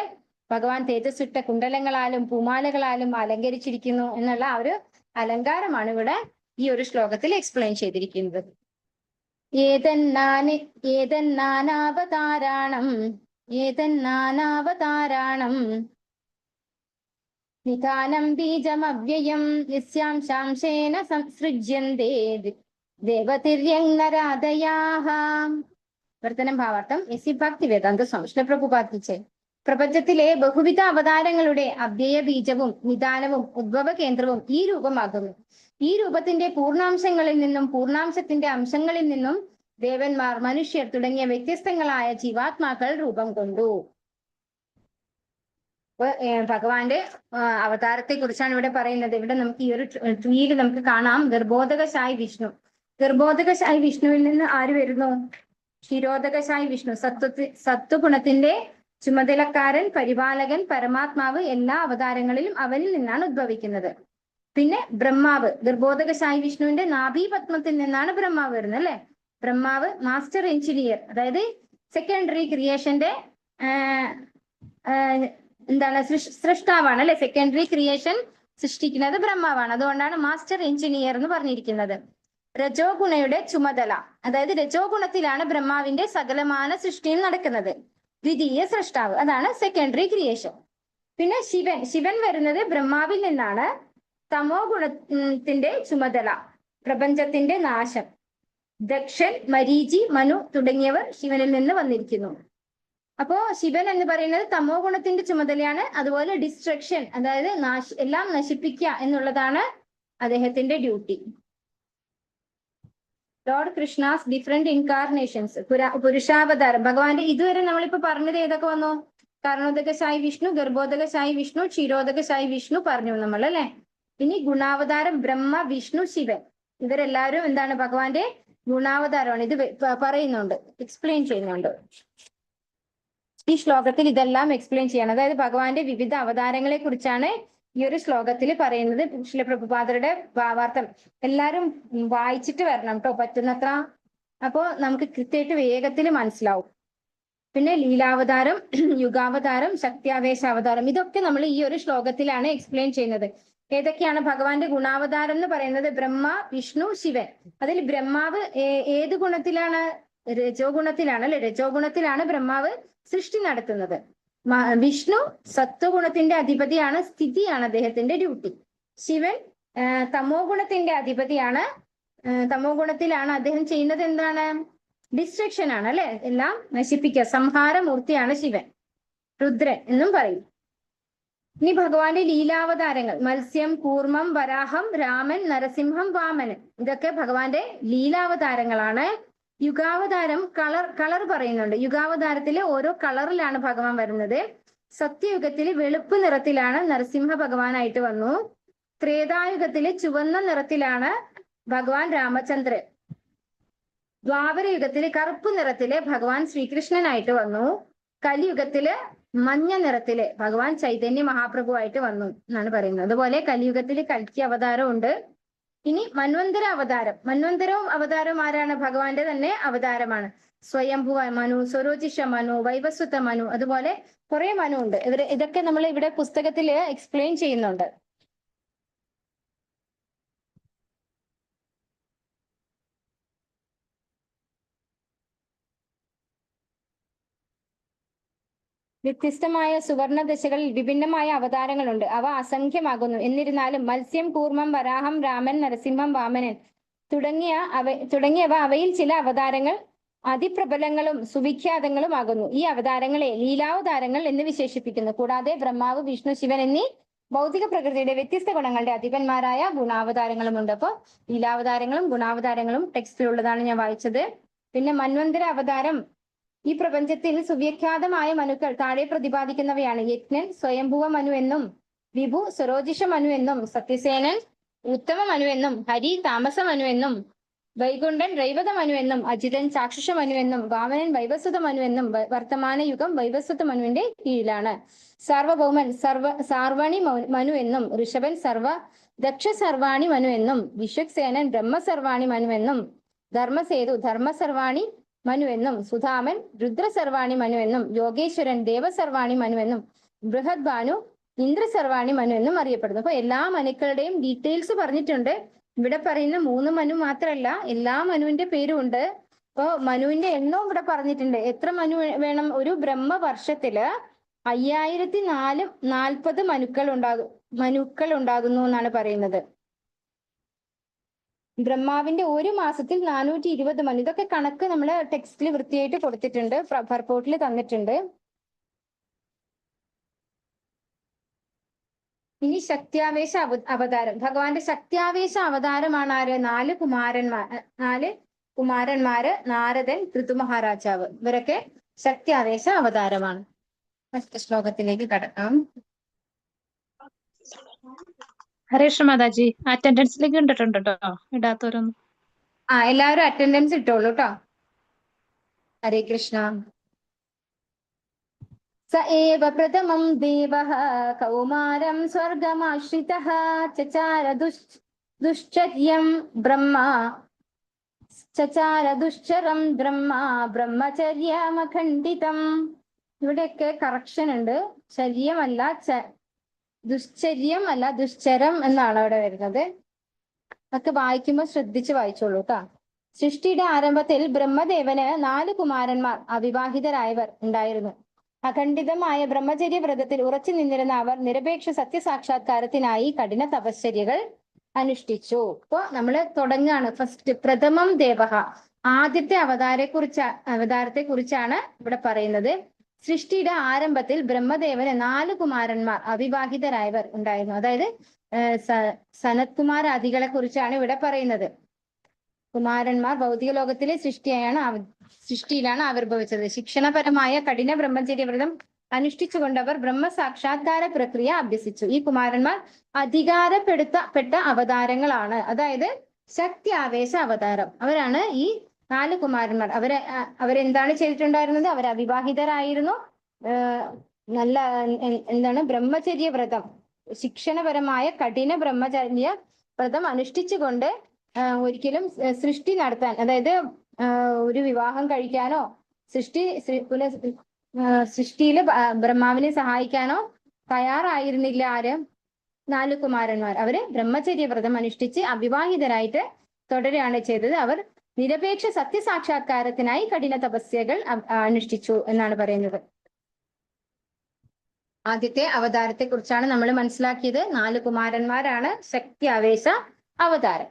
ഭഗവാൻ തേജസ്സുറ്റ കുണ്ടലങ്ങളാലും പൂമാലകളാലും അലങ്കരിച്ചിരിക്കുന്നു എന്നുള്ള ആ ഒരു അലങ്കാരമാണ് ഇവിടെ ഈ ഒരു ശ്ലോകത്തിൽ എക്സ്പ്ലെയിൻ ചെയ്തിരിക്കുന്നത്. ഏതന്നാനാവതാരാണം നിധാനം ബീജമവ്യയം യസ്യാം ശാംശേന സംസൃജ്യന്തേ ദേവതിര്യംഗരാദയാഃ. വർത്തനം ഭാവാർത്ഥം എസി ഭക്തി വേദാന്ത സ്വാമി ശ്രീല പ്രഭുപാദ് കി ജയ്. പ്രപഞ്ചത്തിലെ ബഹുവിധ അവതാരങ്ങളുടെ അവ്യയ ബീജവും നിദാനവും ഉദ്ഭവ കേന്ദ്രവും ഈ രൂപമാകുന്നു. ഈ രൂപത്തിന്റെ പൂർണ്ണാംശങ്ങളിൽ നിന്നും പൂർണ്ണാംശത്തിന്റെ അംശങ്ങളിൽ നിന്നും ദേവന്മാർ, മനുഷ്യർ തുടങ്ങിയ വ്യത്യസ്തങ്ങളായ ജീവാത്മാക്കൾ രൂപം കൊണ്ടു. ഭഗവാന്റെ അവതാരത്തെ കുറിച്ചാണ് ഇവിടെ പറയുന്നത്. ഇവിടെ നമുക്ക് ഈ ഒരു ട്രീയിൽ നമുക്ക് കാണാം ഗർഭോദകശായി വിഷ്ണു. ഗർഭോദകശായി വിഷ്ണുവിൽ നിന്ന് ആര് വരുന്നു? ക്ഷീരോദകശായി വിഷ്ണു, സത്വഗുണത്തിന്റെ ചുമതലക്കാരൻ, പരിപാലകൻ, പരമാത്മാവ് എല്ലാ അവതാരങ്ങളിലും അവനിൽ നിന്നാണ് ഉദ്ഭവിക്കുന്നത്. പിന്നെ ബ്രഹ്മാവ്, ഗർഭോദകശായി വിഷ്ണുവിന്റെ നാഭീപത്മത്തിൽ നിന്നാണ് ബ്രഹ്മാവ് വരുന്നത് അല്ലെ. ബ്രഹ്മാവ് മാസ്റ്റർ എഞ്ചിനീയർ, അതായത് സെക്കൻഡറി ക്രിയേഷന്റെ എന്താണ് സൃഷ്ടാവാണ് അല്ലെ. സെക്കൻഡറി ക്രിയേഷൻ സൃഷ്ടിക്കുന്നത് ബ്രഹ്മാവാണ്. അതുകൊണ്ടാണ് മാസ്റ്റർ എഞ്ചിനീയർ എന്ന് പറഞ്ഞിരിക്കുന്നത്. രജോ ഗുണയുടെ ചുമതല, അതായത് രജോ ഗുണത്തിലാണ് ബ്രഹ്മാവിന്റെ സകലമാന സൃഷ്ടിയിൽ നടക്കുന്നത്. ദ്വിതീയ സൃഷ്ടാവ്, അതാണ് സെക്കൻഡറി ക്രിയേഷൻ. പിന്നെ ശിവൻ വരുന്നത് ബ്രഹ്മാവിൽ നിന്നാണ്. തമോ ഗുണത്തിന്റെ ചുമതല, പ്രപഞ്ചത്തിന്റെ നാശം. ദക്ഷൻ, മരീചി, മനു തുടങ്ങിയവർ ശിവനിൽ നിന്ന് വന്നിരിക്കുന്നു. അപ്പോ ശിവൻ എന്ന് പറയുന്നത് തമോ ഗുണത്തിന്റെ ചുമതലയാണ്. അതുപോലെ ഡിസ്ട്രക്ഷൻ, അതായത് എല്ലാം നശിപ്പിക്കുക എന്നുള്ളതാണ് അദ്ദേഹത്തിന്റെ duty. Lord Krishna's different incarnations, പുരുഷാവതാരം. ഭഗവാന്റെ ഇതുവരെ നമ്മളിപ്പോ പറഞ്ഞത് ഏതൊക്കെ വന്നു? കർണോദകശായി വിഷ്ണു, ഗർഭോദകശായി വിഷ്ണു, ക്ഷീരോദകശായി വിഷ്ണു പറഞ്ഞു നമ്മൾ അല്ലെ. ഇനി ഗുണാവതാരം ബ്രഹ്മ, വിഷ്ണു, ശിവൻ, ഇവരെല്ലാവരും എന്താണ്? ഭഗവാന്റെ ഗുണാവതാരമാണ്. ഇത് പറയുന്നുണ്ട്, എക്സ്പ്ലെയിൻ ചെയ്യുന്നുണ്ട്. ഈ ശ്ലോകത്തിൽ ഇതെല്ലാം എക്സ്പ്ലെയിൻ ചെയ്യണം. അതായത് ഭഗവാന്റെ വിവിധ അവതാരങ്ങളെ കുറിച്ചാണ് ഈ ഒരു ശ്ലോകത്തിൽ പറയുന്നത്. ശ്രീല പ്രഭുപാദരുടെ ഭാവാർത്ഥം എല്ലാരും വായിച്ചിട്ട് വരണം കേട്ടോ, പറ്റുന്നത്ര. അപ്പോ നമുക്ക് കൃത്യമായിട്ട് വേഗത്തിൽ മനസ്സിലാവും. പിന്നെ ലീലാവതാരം, യുഗാവതാരം, ശക്തിയാവേശ അവതാരം, ഇതൊക്കെ നമ്മൾ ഈ ഒരു ശ്ലോകത്തിലാണ് എക്സ്പ്ലെയിൻ ചെയ്യുന്നത്. ഏതൊക്കെയാണ് ഭഗവാന്റെ ഗുണാവതാരം എന്ന് പറയുന്നത്? ബ്രഹ്മ, വിഷ്ണു, ശിവൻ. അതിൽ ബ്രഹ്മാവ് ഏത് ഗുണത്തിലാണ്? രജോ ഗുണത്തിലാണ് അല്ലെ. രജോ ഗുണത്തിലാണ് ബ്രഹ്മാവ് സൃഷ്ടി നടത്തുന്നത്. വിഷ്ണു സത്വഗുണത്തിന്റെ അധിപതിയാണ്, സ്ഥിതിയാണ് അദ്ദേഹത്തിന്റെ ഡ്യൂട്ടി. ശിവൻ തമോ ഗുണത്തിന്റെ അധിപതിയാണ്. തമോ ഗുണത്തിലാണ് അദ്ദേഹം ചെയ്യുന്നത് എന്താണ്? ഡിസ്ട്രക്ഷൻ ആണ് അല്ലെ, എല്ലാം നശിപ്പിക്കുക, സംഹാരമൂർത്തിയാണ് ശിവൻ. രുദ്രൻ എന്നും പറയും. ഇനി ഭഗവാന്റെ ലീലാവതാരങ്ങൾ: മത്സ്യം, കൂർമ്മം, വരാഹം, രാമൻ, നരസിംഹം, വാമനൻ, ഇതൊക്കെ ഭഗവാന്റെ ലീലാവതാരങ്ങളാണ്. യുഗാവതാരം കളർ പറയുന്നുണ്ട്. യുഗാവതാരത്തില് ഓരോ കളറിലാണ് ഭഗവാൻ വരുന്നത്. സത്യയുഗത്തില് വെളുപ്പ് നിറത്തിലാണ് നരസിംഹ ഭഗവാനായിട്ട് വന്നു. ത്രേതായുഗത്തില് ചുവന്ന നിറത്തിലാണ് ഭഗവാൻ രാമചന്ദ്രൻ. ദ്വാപര യുഗത്തില് കറുപ്പ് നിറത്തില് ഭഗവാൻ ശ്രീകൃഷ്ണനായിട്ട് വന്നു. കലിയുഗത്തില് മഞ്ഞ നിറത്തില് ഭഗവാൻ ചൈതന്യ മഹാപ്രഭുവായിട്ട് വന്നു എന്നാണ് പറയുന്നത്. അതുപോലെ കലിയുഗത്തില് കൽക്കി അവതാരം ഉണ്ട്. ഇനി മന്വന്തര അവതാരം. മന്വന്തരവും അവതാരവും ആരാണ്? ഭഗവാന്റെ തന്നെ അവതാരമാണ്. സ്വയംഭുവ മനു, സ്വരോജിഷ മനു, വൈവസ്വത മനു, അതുപോലെ കുറെ മനു ഉണ്ട്. ഇതൊക്കെ നമ്മൾ ഇവിടെ പുസ്തകത്തിൽ എക്സ്പ്ലെയിൻ ചെയ്യുന്നുണ്ട്. വ്യത്യസ്തമായ സുവർണ ദശകളിൽ വിഭിന്നമായ അവതാരങ്ങളുണ്ട്. അവ അസംഖ്യമാകുന്നു. എന്നിരുന്നാലും മത്സ്യം, കൂർമ്മം, വരാഹം, രാമൻ, നരസിംഹം, വാമനൻ തുടങ്ങിയവ അവയിൽ ചില അവതാരങ്ങൾ അതിപ്രബലങ്ങളും സുവിഖ്യാതങ്ങളുമാകുന്നു. ഈ അവതാരങ്ങളെ ലീലാവതാരങ്ങൾ എന്ന് വിശേഷിപ്പിക്കുന്നു. കൂടാതെ ബ്രഹ്മാവ്, വിഷ്ണു, ശിവൻ എന്നീ ഭൗതിക പ്രകൃതിയുടെ വ്യത്യസ്ത ഗുണങ്ങളുടെ അധിപന്മാരായ ഗുണാവതാരങ്ങളുമുണ്ട്. അപ്പോൾ ലീലാവതാരങ്ങളും ഗുണാവതാരങ്ങളും ടെക്സ്റ്റിലുള്ളതാണ് ഞാൻ വായിച്ചത്. പിന്നെ മന്വന്തര അവതാരം ഈ പ്രപഞ്ചത്തിൽ സുവ്യാഖ്യാതമായ മനുക്കൾ താഴെ പ്രതിപാദിക്കുന്നവയാണ്. യജ്ഞൻ സ്വയംഭുവ മനു എന്നും, വിഭു സ്വരോജിഷ മനു എന്നും, സത്യസേനൻ ഉത്തമ മനു എന്നും, ഹരി താമസ മനു എന്നും, വൈകുണ്ഠൻ രൈവത മനു എന്നും, അജിതൻ ചാക്ഷുഷ മനു എന്നും, വാമനൻ വൈവസ്വത മനു എന്നും, വർത്തമാന യുഗം വൈവസ്വത മനുവിന്റെ കീഴിലാണ്. സാർവഭൗമൻ സാർവണി മനു എന്നും, ഋഷഭൻ ദക്ഷ സർവാണി മനു എന്നും, വിശ്വക്സേനൻ ബ്രഹ്മസർവാണി മനു എന്നും, ധർമ്മസേതു ധർമ്മസർവാണി മനു എന്നും, സുധാമൻ രുദ്രസർവാണി മനു എന്നും, യോഗേശ്വരൻ ദേവസർവാണി മനു എന്നും, ബൃഹത് ഭാനു ഇന്ദ്രസർവാണി മനു എന്നും അറിയപ്പെടുന്നു. അപ്പൊ എല്ലാ മനുക്കളുടെയും ഡീറ്റെയിൽസ് പറഞ്ഞിട്ടുണ്ട്. ഇവിടെ പറയുന്ന 3 മനു മാത്രമല്ല, എല്ലാ മനുവിന്റെ പേരും ഉണ്ട്. അപ്പൊ മനുവിന്റെ എണ്ണവും ഇവിടെ പറഞ്ഞിട്ടുണ്ട്. എത്ര മനു വേണം? ഒരു ബ്രഹ്മവർഷത്തില് 5040 മനുക്കൾ ഉണ്ടാകുന്നു എന്നാണ് പറയുന്നത്. ബ്രഹ്മാവിന്റെ ഒരു മാസത്തിൽ 420 മനു. ഇതൊക്കെ കണക്ക് നമ്മള് ടെക്സ്റ്റിൽ വൃത്തിയായിട്ട് കൊടുത്തിട്ടുണ്ട്, പർപ്പോട്ടിൽ തന്നിട്ടുണ്ട്. ഇനി ശക്തിയാവേശ അവതാരം. ഭഗവാന്റെ ശക്തിയാവേശ അവതാരമാണ് ആര്? 4 കുമാരന്മാര്, നാരദൻ, ഋതു മഹാരാജാവ്. ഇവരൊക്കെ ശക്തിയാവേശ അവതാരമാണ്. അടുത്ത ശ്ലോകത്തിലേക്ക് കടക്കാം. ഹരേ കൃഷ്ണ മാതാജി, അറ്റൻഡൻസിലേക്ക് ഇട്ടിട്ടുണ്ട് കേട്ടോ, ഇടാത്തവരൊന്നും. എല്ലാവരും അറ്റൻഡൻസ് ഇട്ടോളൂ കേട്ടോ. ഹരേ കൃഷ്ണ. സ ഏവ പ്രഥമം ദേവഃ കൗമാരം സ്വർഗമാശ്രിതഃ ചചാര ദുശ്ചര്യം ബ്രഹ്മചര്യമഖണ്ഡിതം. ഇവിടെയൊക്കെ കറക്ഷൻ ഉണ്ട്. ദുശ്ചര്യം അല്ല ദുശ്ചരം എന്നാണ് അവിടെ വരുന്നത്. അതൊക്കെ വായിക്കുമ്പോൾ ശ്രദ്ധിച്ച് വായിച്ചോളൂ കേട്ടോ. സൃഷ്ടിയുടെ ആരംഭത്തിൽ ബ്രഹ്മദേവന് 4 കുമാരന്മാർ, അവിവാഹിതരായവർ ഉണ്ടായിരുന്നു. അഖണ്ഡിതമായ ബ്രഹ്മചര്യ വ്രതത്തിൽ ഉറച്ചു നിന്നിരുന്ന അവർ നിരപേക്ഷ സത്യസാക്ഷാത്കാരത്തിനായി കഠിന തപശ്ചര്യകൾ അനുഷ്ഠിച്ചു. ഇപ്പൊ നമ്മള് തുടങ്ങാണ്. ഫസ്റ്റ് പ്രഥമം ദേവഹ, ആദ്യത്തെ അവതാരത്തെ കുറിച്ചാണ് ഇവിടെ പറയുന്നത്. സൃഷ്ടിയുടെ ആരംഭത്തിൽ ബ്രഹ്മദേവന് 4 കുമാരന്മാർ, അവിവാഹിതരായവർ ഉണ്ടായിരുന്നു. അതായത് സനത്കുമാരാദികളെ കുറിച്ചാണ് ഇവിടെ പറയുന്നത്. കുമാരന്മാർ ഭൗതിക ലോകത്തിലെ സൃഷ്ടിയിലാണ് ആവിർഭവിച്ചത്. ശിക്ഷണപരമായ കഠിന ബ്രഹ്മചര്യ വ്രതം അനുഷ്ഠിച്ചുകൊണ്ടവർ ബ്രഹ്മസാക്ഷാത്കാര പ്രക്രിയ അഭ്യസിച്ചു. ഈ കുമാരന്മാർ അധികാരപ്പെടുത്തപ്പെട്ട അവതാരങ്ങളാണ്. അതായത് ശക്തി ആവേശ അവതാരം. അവരാണ് ഈ 4 കുമാരന്മാർ. അവരെന്താണ് ചെയ്തിട്ടുണ്ടായിരുന്നത്? അവർ അവിവാഹിതരായിരുന്നു. ബ്രഹ്മചര്യ വ്രതം, ശിക്ഷണപരമായ കഠിന ബ്രഹ്മചര്യ വ്രതം അനുഷ്ഠിച്ചുകൊണ്ട് ഒരിക്കലും സൃഷ്ടി നടത്താൻ, അതായത് ഒരു വിവാഹം കഴിക്കാനോ സൃഷ്ടിയിൽ ബ്രഹ്മാവിനെ സഹായിക്കാനോ തയ്യാറായിരുന്നില്ല. ആര്? 4 കുമാരന്മാർ. അവര് ബ്രഹ്മചര്യ വ്രതം അനുഷ്ഠിച്ച് അവിവാഹിതരായിട്ട് തുടരുകയാണ് ചെയ്തത്. അവർ നിരപേക്ഷ സത്യസാക്ഷാത്കാരത്തിനായി കഠിന തപസ്യകൾ അനുഷ്ഠിച്ചു എന്നാണ് പറയുന്നത്. ആദ്യത്തെ അവതാരത്തെ കുറിച്ചാണ് നമ്മൾ മനസ്സിലാക്കിയത്. 4 കുമാരന്മാരാണ് ശക്തി ആവേശ അവതാരം.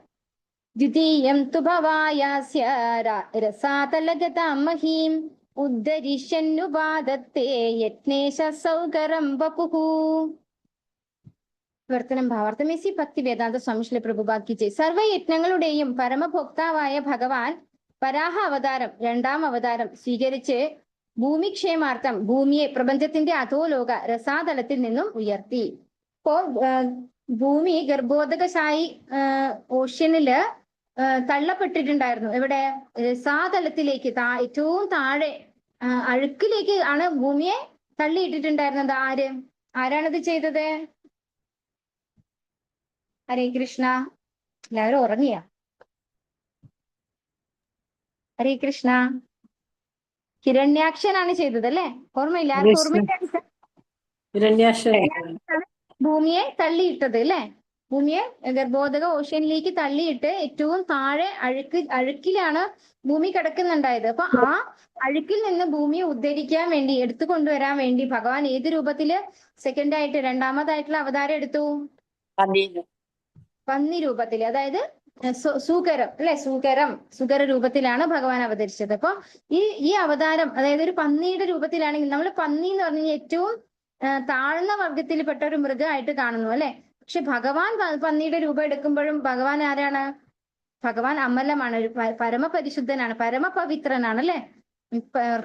ദ്വിതീയം തു ഭവായാസ്യ രസാതലഗതാം മഹീം ഉദ്ധരിഷ്യന്നുപാദത്തെ യജ്ഞേശ സൗകരം വപുഃ. വർത്തനം ഭാവാർത്ഥമേസി ഭക്തി വേദാന്ത സ്വാമി ശ്രീ പ്രഭുപാദ് കി ജയ്. സർവയജ്ഞങ്ങളുടെയും പരമഭോക്താവായ ഭഗവാൻ വരാഹ അവതാരം, 2ാം അവതാരം സ്വീകരിച്ച് ഭൂമിക്ഷേമാർത്ഥം ഭൂമിയെ പ്രപഞ്ചത്തിന്റെ അധോലോക രസാതലത്തിൽ നിന്നും ഉയർത്തി. ഇപ്പോ ഭൂമി ഗർഭോദകശായി ഓഷ്യനില് തള്ളപ്പെട്ടിട്ടുണ്ടായിരുന്നു. എവിടെ? രസാതലത്തിലേക്ക്, ഏറ്റവും താഴെ അഴുക്കിലേക്ക് ആണ് ഭൂമിയെ തള്ളിയിട്ടിട്ടുണ്ടായിരുന്നത്. ആരാണിത് ചെയ്തത്? ഹരേ കൃഷ്ണ. എല്ലാവരും ഉറങ്ങിയ? ഹരേ കൃഷ്ണ. ഹിരണ്യാക്ഷനാണ് ചെയ്തത് അല്ലേ? ഓർമ്മയില്ല? ആർക്കും ഓർമ്മയില്ല? ഭൂമിയെ തള്ളിയിട്ടത് അല്ലേ? ഭൂമിയെ ഗർഭോദക ഓഷ്യനിലേക്ക് തള്ളിയിട്ട് ഏറ്റവും താഴെ അഴുക്കിലാണ് ഭൂമി കിടക്കുന്നുണ്ടായത്. അപ്പൊ ആ അഴുക്കിൽ നിന്ന് ഭൂമിയെ ഉദ്ധരിക്കാൻ വേണ്ടി, എടുത്തു കൊണ്ടുവരാൻ വേണ്ടി ഭഗവാൻ ഏത് രൂപത്തില് സെക്കൻഡായിട്ട് 2ാമതായിട്ടുള്ള അവതാരം എടുത്തു? പന്നി രൂപത്തില്. അതായത് സൂകരം അല്ലെ, സുകര രൂപത്തിലാണ് ഭഗവാൻ അവതരിച്ചത്. അപ്പൊ ഈ അവതാരം അതായത് ഒരു പന്നിയുടെ രൂപത്തിലാണെങ്കിൽ, നമ്മൾ പന്നി എന്ന് പറഞ്ഞു കഴിഞ്ഞാൽ ഏറ്റവും താഴ്ന്ന വർഗത്തിൽപ്പെട്ട ഒരു മൃഗമായിട്ട് കാണുന്നു അല്ലെ. പക്ഷെ ഭഗവാൻ പന്നിയുടെ രൂപം എടുക്കുമ്പോഴും ഭഗവാൻ ആരാണ്? ഭഗവാൻ അമലമാണ്, പരമപരിശുദ്ധനാണ്, പരമപവിത്രനാണ് അല്ലെ.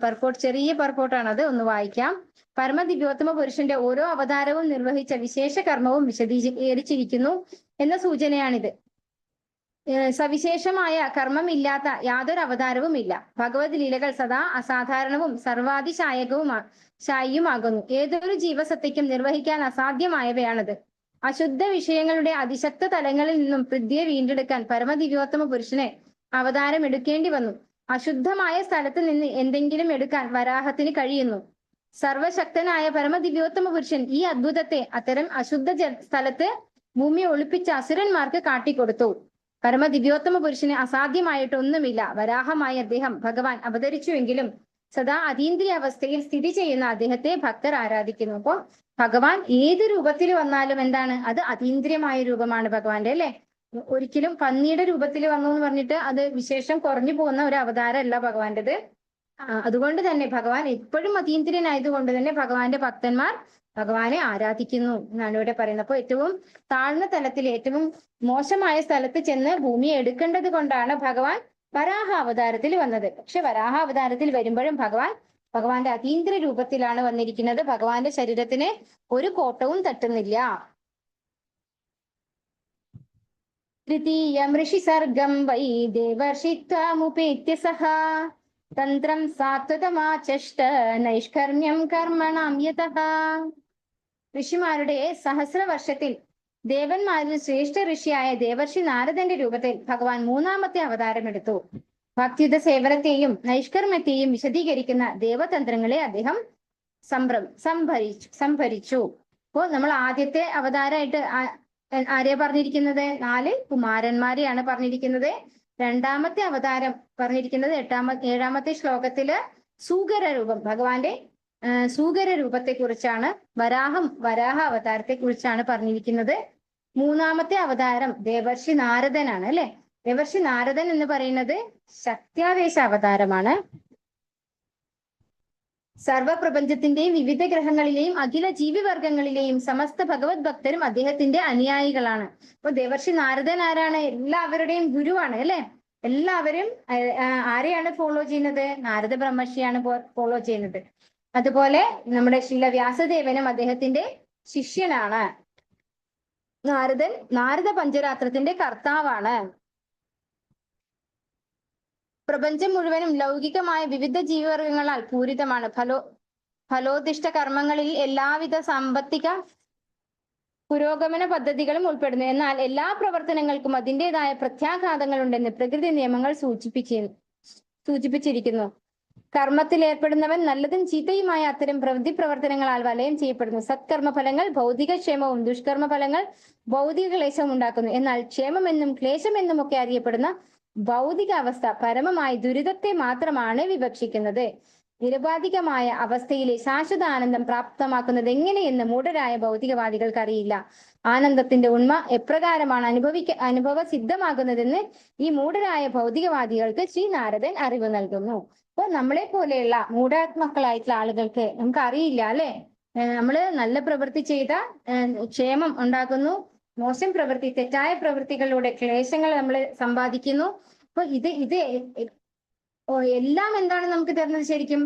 പർപ്പോട്ട്, ചെറിയ പർപ്പോട്ടാണ് അത്, ഒന്ന് വായിക്കാം. പരമദിവ്യോത്തമ പുരുഷന്റെ ഓരോ അവതാരവും നിർവഹിച്ച വിശേഷ കർമ്മവും വിശദീകരിച്ചിരിക്കുന്നു എന്ന സൂചനയാണിത്. സവിശേഷമായ കർമ്മമില്ലാത്ത യാതൊരു അവതാരവും ഇല്ല. ഭഗവത് ലീലകൾ സദാ അസാധാരണവും സർവാതിശായിയുമാകുന്നു. ഏതൊരു ജീവസത്തയ്ക്കും നിർവഹിക്കാൻ അസാധ്യമായവയാണത്. അശുദ്ധ വിഷയങ്ങളുടെ അതിശക്ത തലങ്ങളിൽ നിന്നും പൃഥ്വിയെ വീണ്ടെടുക്കാൻ പരമദിവ്യോത്തമ പുരുഷനെ അവതാരം എടുക്കേണ്ടി വന്നു. അശുദ്ധമായ സ്ഥലത്ത് നിന്ന് എന്തെങ്കിലും എടുക്കാൻ വരാഹത്തിന് കഴിയുന്നു. സർവശക്തനായ പരമദിവ്യോത്തമ പുരുഷൻ ഈ അദ്ഭുതത്തെ അത്തരം അശുദ്ധ സ്ഥലത്ത് ഭൂമിയെ ഒളിപ്പിച്ച അസുരന്മാർക്ക് കാട്ടിക്കൊടുത്തു. പരമദിവ്യോത്തമ പുരുഷന് അസാധ്യമായിട്ടൊന്നുമില്ല. വരാഹമായി അദ്ദേഹം ഭഗവാൻ അവതരിച്ചുവെങ്കിലും സദാ അതീന്ദ്രിയ അവസ്ഥയിൽ സ്ഥിതി ചെയ്യുന്ന അദ്ദേഹത്തെ ഭക്തർ ആരാധിക്കുന്നു. അപ്പോ ഭഗവാൻ ഏത് രൂപത്തിൽ വന്നാലും എന്താണ്? അത് അതീന്ദ്രിയമായ രൂപമാണ് ഭഗവാന്റെ അല്ലെ. ഒരിക്കലും പന്നിയുടെ രൂപത്തിൽ വന്നു എന്ന് പറഞ്ഞിട്ട് അത് വിശേഷം കുറഞ്ഞു പോകുന്ന ഒരു അവതാരമല്ല ഭഗവാന്റേത്. അതുകൊണ്ട് തന്നെ ഭഗവാൻ എപ്പോഴും അതീന്ദ്രിയനായതുകൊണ്ട് തന്നെ ഭഗവാന്റെ ഭക്തന്മാർ ഭഗവാനെ ആരാധിക്കുന്നു എന്നാണ് ഇവിടെ പറയുന്നത്. അപ്പൊ ഏറ്റവും താഴ്ന്ന തലത്തിൽ, ഏറ്റവും മോശമായ സ്ഥലത്ത് ചെന്ന് ഭൂമിയെ എടുക്കേണ്ടത് കൊണ്ടാണ് ഭഗവാൻ വരാഹ അവതാരത്തിൽ വന്നത്. പക്ഷെ വരാഹ അവതാരത്തിൽ വരുമ്പോഴും ഭഗവാന്റെ അതീന്ദ്രിയ രൂപത്തിലാണ് വന്നിരിക്കുന്നത്. ഭഗവാന്റെ ശരീരത്തിന് ഒരു കോട്ടവും തട്ടുന്നില്ല. തൃതീയം ഋഷി സർഗം വൈ ദേവർഷിത്വമുപേത്യ സഹ തന്ത്രം സാത്വതമാചഷ്ട നൈഷ്കർമ്മ്യം കർമ്മണാം യതഃ. ഋഷിമാരുടെ സഹസ്രവർഷത്തിൽ ദേവന്മാരിൽ ശ്രേഷ്ഠ ഋഷിയായ ദേവർഷി നാരദന്റെ രൂപത്തിൽ ഭഗവാൻ മൂന്നാമത്തെ അവതാരമെടുത്തു. ഭക്തിയുത സേവനത്തെയും നൈഷ്കർമ്മത്തെയും വിശദീകരിക്കുന്ന ദേവതന്ത്രങ്ങളെ അദ്ദേഹം സംഭരിച്ചു. അപ്പോൾ നമ്മൾ ആദ്യത്തെ അവതാരമായിട്ട് ആരെയാ പറഞ്ഞിരിക്കുന്നത്? 4 കുമാരന്മാരെയാണ് പറഞ്ഞിരിക്കുന്നത്. രണ്ടാമത്തെ അവതാരം പറഞ്ഞിരിക്കുന്നത് 7ാമത്തെ ശ്ലോകത്തില് സൂകര രൂപം, ഭഗവാന്റെ സൂകര രൂപത്തെ കുറിച്ചാണ്, വരാഹ അവതാരത്തെ കുറിച്ചാണ് പറഞ്ഞിരിക്കുന്നത്. മൂന്നാമത്തെ അവതാരം ദേവർഷി നാരദനാണ് അല്ലെ. ദേവർഷി നാരദൻ എന്ന് പറയുന്നത് ശക്ത്യാവേശ അവതാരമാണ്. സർവപ്രപഞ്ചത്തിന്റെയും വിവിധ ഗ്രഹങ്ങളിലെയും അഖില ജീവിവർഗങ്ങളിലെയും സമസ്ത ഭഗവത് ഭക്തരും അദ്ദേഹത്തിന്റെ അനുയായികളാണ്. അപ്പൊ ദേവർഷി നാരദൻ ആരാണ്? എല്ലാവരുടെയും ഗുരുവാണ് അല്ലെ. എല്ലാവരും ആരെയാണ് ഫോളോ ചെയ്യുന്നത്? നാരദ ബ്രഹ്മർഷിയാണ് ഫോളോ ചെയ്യുന്നത്. അതുപോലെ നമ്മുടെ ശ്രീല വ്യാസദേവനും അദ്ദേഹത്തിന്റെ ശിഷ്യനാണ്. നാരദ പഞ്ചരാത്രത്തിന്റെ കർത്താവാണ്. പ്രപഞ്ചം മുഴുവനും ലൗകികമായ വിവിധ ജീവിവർഗങ്ങളാൽ പൂരിതമാണ്. ഫലോദിഷ്ട കർമ്മങ്ങളിൽ എല്ലാവിധ സാമ്പത്തിക പുരോഗമന പദ്ധതികളും ഉൾപ്പെടുന്നു. എന്നാൽ എല്ലാ പ്രവർത്തനങ്ങൾക്കും അതിൻ്റെതായ പ്രത്യാഘാതങ്ങൾ ഉണ്ടെന്ന് പ്രകൃതി നിയമങ്ങൾ സൂചിപ്പിച്ചിരിക്കുന്നു. കർമ്മത്തിൽ ഏർപ്പെടുന്നവൻ നല്ലതും ചീത്തയുമായ അത്തരം പ്രവർത്തനങ്ങളാൽ വലയം ചെയ്യപ്പെടുന്നു. സത്കർമ്മ ഫലങ്ങൾ ഭൗതിക ക്ഷേമവും ദുഷ്കർമ്മ ഫലങ്ങൾ ഭൗതിക ക്ലേശവും ഉണ്ടാക്കുന്നു. എന്നാൽ ക്ഷേമമെന്നും ക്ലേശമെന്നും ഒക്കെ അറിയപ്പെടുന്ന ഭൗതിക അവസ്ഥ പരമമായി ദുരിതത്തെ മാത്രമാണ് വിവക്ഷിക്കുന്നത്. നിരുപാധികമായ അവസ്ഥയിലെ ശാശ്വത ആനന്ദം പ്രാപ്തമാക്കുന്നത് എങ്ങനെയെന്ന് മൂഢരായ ഭൗതികവാദികൾക്ക് അറിയില്ല. ആനന്ദത്തിന്റെ ഉണ്മ എപ്രകാരമാണ് അനുഭവ സിദ്ധമാകുന്നതെന്ന് ഈ മൂഢരായ ഭൗതികവാദികൾക്ക് ശ്രീ നാരദൻ അറിവ് നൽകുന്നു. അപ്പൊ നമ്മളെ പോലെയുള്ള മൂഢാത്മാക്കളായിട്ടുള്ള ആളുകൾക്ക് നമുക്ക് അറിയില്ല അല്ലെ. നമ്മള് നല്ല പ്രവൃത്തി ചെയ്ത ക്ഷേമം ഉണ്ടാകുന്നു, മോശം പ്രവൃത്തി തെറ്റായ പ്രവൃത്തികളിലൂടെ ക്ലേശങ്ങൾ നമ്മൾ സമ്പാദിക്കുന്നു. അപ്പൊ ഇത് എല്ലാം എന്താണ് നമുക്ക് തരുന്നത്? ശരിക്കും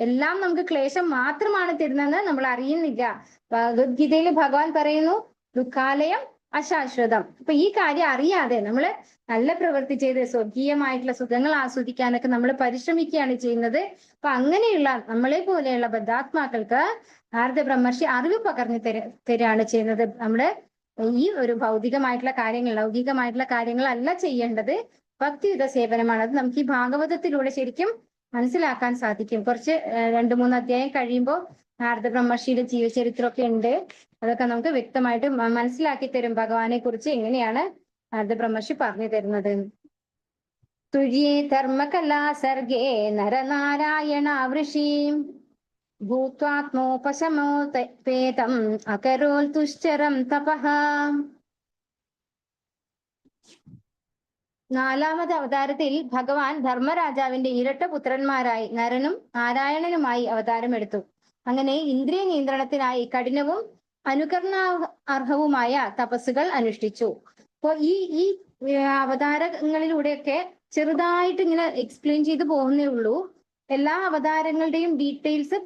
എല്ലാം നമുക്ക് ക്ലേശം മാത്രമാണ് തരുന്നതെന്ന് നമ്മൾ അറിയുന്നില്ല. ഭഗവത്ഗീതയിൽ ഭഗവാൻ പറയുന്നു ദുഃഖാലയം അശാശ്വതം. അപ്പൊ ഈ കാര്യം അറിയാതെ നമ്മള് നല്ല പ്രവൃത്തി ചെയ്ത് സ്വർഗീയമായിട്ടുള്ള സുഖങ്ങൾ ആസ്വദിക്കാനൊക്കെ നമ്മൾ പരിശ്രമിക്കുകയാണ് ചെയ്യുന്നത്. അപ്പൊ അങ്ങനെയുള്ള നമ്മളെ പോലെയുള്ള ബദ്ധാത്മാക്കൾക്ക് നാരദ ബ്രഹ്മർഷി അറിവ് പകർന്നു തരികയാണ് ചെയ്യുന്നത്. നമ്മള് ഈ ഒരു ഭൗതികമായിട്ടുള്ള കാര്യങ്ങൾ, ലൗകികമായിട്ടുള്ള കാര്യങ്ങളല്ല ചെയ്യേണ്ടത്, ഭക്തിയുത സേവനമാണ്. അത് നമുക്ക് ഈ ഭാഗവതത്തിലൂടെ ശരിക്കും മനസ്സിലാക്കാൻ സാധിക്കും. കുറച്ച് 2-3 അധ്യായം കഴിയുമ്പോൾ നാരദ ബ്രഹ്മർഷിയുടെ ജീവചരിത്രമൊക്കെ ഉണ്ട്. അതൊക്കെ നമുക്ക് വ്യക്തമായിട്ട് മനസ്സിലാക്കി തരും ഭഗവാനെ കുറിച്ച് എങ്ങനെയാണ് നാരദ ബ്രഹ്മർഷി പറഞ്ഞു തരുന്നത്. തുര്യേ ധർമ്മകലാ സർഗേ നരനാരായണ വൃഷി ഭൂത്വാത്മോപശമോപേതം അകരോൽ തുശ്ചരം തപഃ. നാലാമത് അവതാരത്തിൽ ഭഗവാൻ ധർമ്മരാജാവിന്റെ ഇരട്ട പുത്രന്മാരായി നരനും നാരായണനുമായി അവതാരമെടുത്തു. അങ്ങനെ ഇന്ദ്രിയ നിയന്ത്രണത്തിനായി കഠിനവും അനുകരണാർഹവുമായ തപസ്സുകൾ അനുഷ്ഠിച്ചു. അപ്പോ ഈ അവതാരങ്ങളിലൂടെയൊക്കെ ചെറുതായിട്ട് ഇങ്ങനെ എക്സ്പ്ലെയിൻ ചെയ്തു പോകുന്നേ ഉള്ളൂ. എല്ലാ അവതാരങ്ങളുടെയും ഡീറ്റെയിൽസ്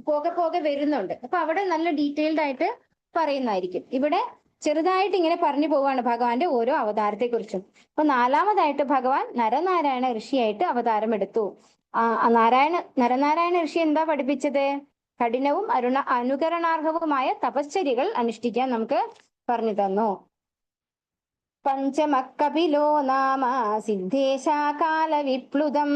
പോകെ പോകെ വരുന്നുണ്ട്. അപ്പൊ അവിടെ നല്ല ഡീറ്റെയിൽഡ് ആയിട്ട് പറയുന്നതായിരിക്കും. ഇവിടെ ചെറുതായിട്ട് ഇങ്ങനെ പറഞ്ഞു പോവാണ് ഭഗവാന്റെ ഓരോ അവതാരത്തെ കുറിച്ചും. അപ്പൊ നാലാമതായിട്ട് ഭഗവാൻ നരനാരായണ ഋഷിയായിട്ട് അവതാരം എടുത്തു. നരനാരായണ ഋഷി എന്താ പഠിപ്പിച്ചത്? കഠിനവും അനുകരണാർഹവുമായ തപശ്ചര്യകൾ അനുഷ്ഠിക്കാൻ നമുക്ക് പറഞ്ഞു തന്നു. പഞ്ചമക്കപിലോ നാമ സിദ്ധേശാകാല വിപ്ലുതം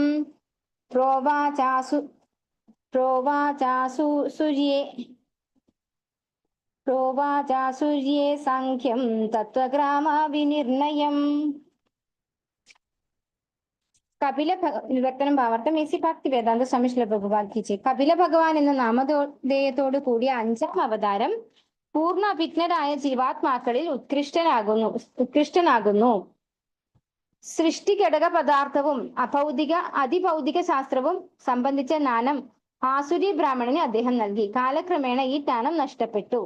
പ്രോവാചാസുര്യേ സാഖ്യം തത്വഗ്രാമാവിനിർണയം. വിവർത്തനം ഭാവാർത്ഥം എസി ഭക്തി വേദാന്ത സ്വാമി ശ്രീല പ്രഭുപാദ് കി ജയ്. കപില ഭഗവാൻ എന്ന നാമധേയത്തോടു കൂടിയ അഞ്ചാം അവതാരം പൂർണ്ണ അഭിജ്ഞരായ ജീവാത്മാക്കളിൽ ഉത്കൃഷ്ടനാകുന്നു. സൃഷ്ടി ഘടക പദാർത്ഥവും അതിഭൗതിക ശാസ്ത്രവും സംബന്ധിച്ച ജ്ഞാനം ആസുരി ബ്രാഹ്മണന് അദ്ദേഹം നൽകി. കാലക്രമേണ ഈ ജ്ഞാനം നഷ്ടപ്പെട്ടു.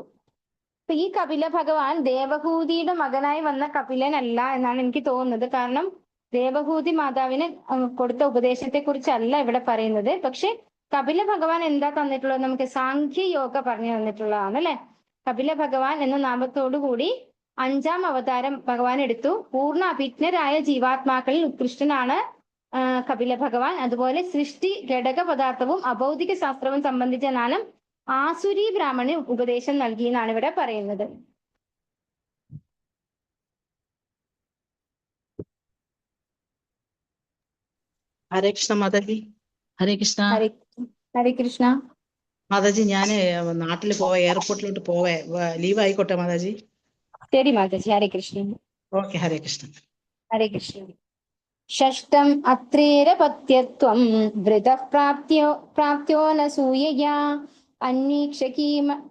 അപ്പൊ ഈ കപില ഭഗവാൻ ദേവഹൂതിയുടെ മകനായി വന്ന കപിലനല്ല എന്നാണ് എനിക്ക് തോന്നുന്നത്. കാരണം ദേവഹൂതി മാതാവിന് കൊടുത്ത ഉപദേശത്തെ കുറിച്ചല്ല ഇവിടെ പറയുന്നത്. പക്ഷെ കപില ഭഗവാൻ എന്താ തന്നിട്ടുള്ളത്? നമുക്ക് സാഖ്യയോഗ പറഞ്ഞു തന്നിട്ടുള്ളതാണ് അല്ലെ. കപില ഭഗവാൻ എന്ന നാമത്തോടു കൂടി അഞ്ചാം അവതാരം ഭഗവാൻ എടുത്തു. പൂർണ്ണ അഭിജ്ഞരായ ജീവാത്മാക്കളിൽ ഉത്കൃഷ്ടനാണ് കപില ഭഗവാൻ. അതുപോലെ സൃഷ്ടി ഘടക പദാർത്ഥവും അഭൗതിക ശാസ്ത്രവും സംബന്ധിച്ച ജ്ഞാനം ആസുരി ബ്രാഹ്മണന് ഉപദേശം നൽകി എന്നാണ് ഇവിടെ പറയുന്നത്. ഹരേ കൃഷ്ണ മാതാജി. ഹരേ കൃഷ്ണ. ഹരേ കൃഷ്ണ മാതാജി. ഞാന് നാട്ടിൽ പോവേ, എയർപോർട്ടിലോട്ട് പോവേ. ലീവ് ആയിക്കോട്ടെ മാതാജി. ശരി മാതാജി. ഹരേ കൃഷ്ണ. ഓക്കെ. ഹരേ കൃഷ്ണ. ഹരേ കൃഷ്ണ. ഷഷ്ടം അത്രേരപത്യത്വം വൃതഃ പ്രാപ്ത്യോനസൂയയാ അന്വീക്ഷ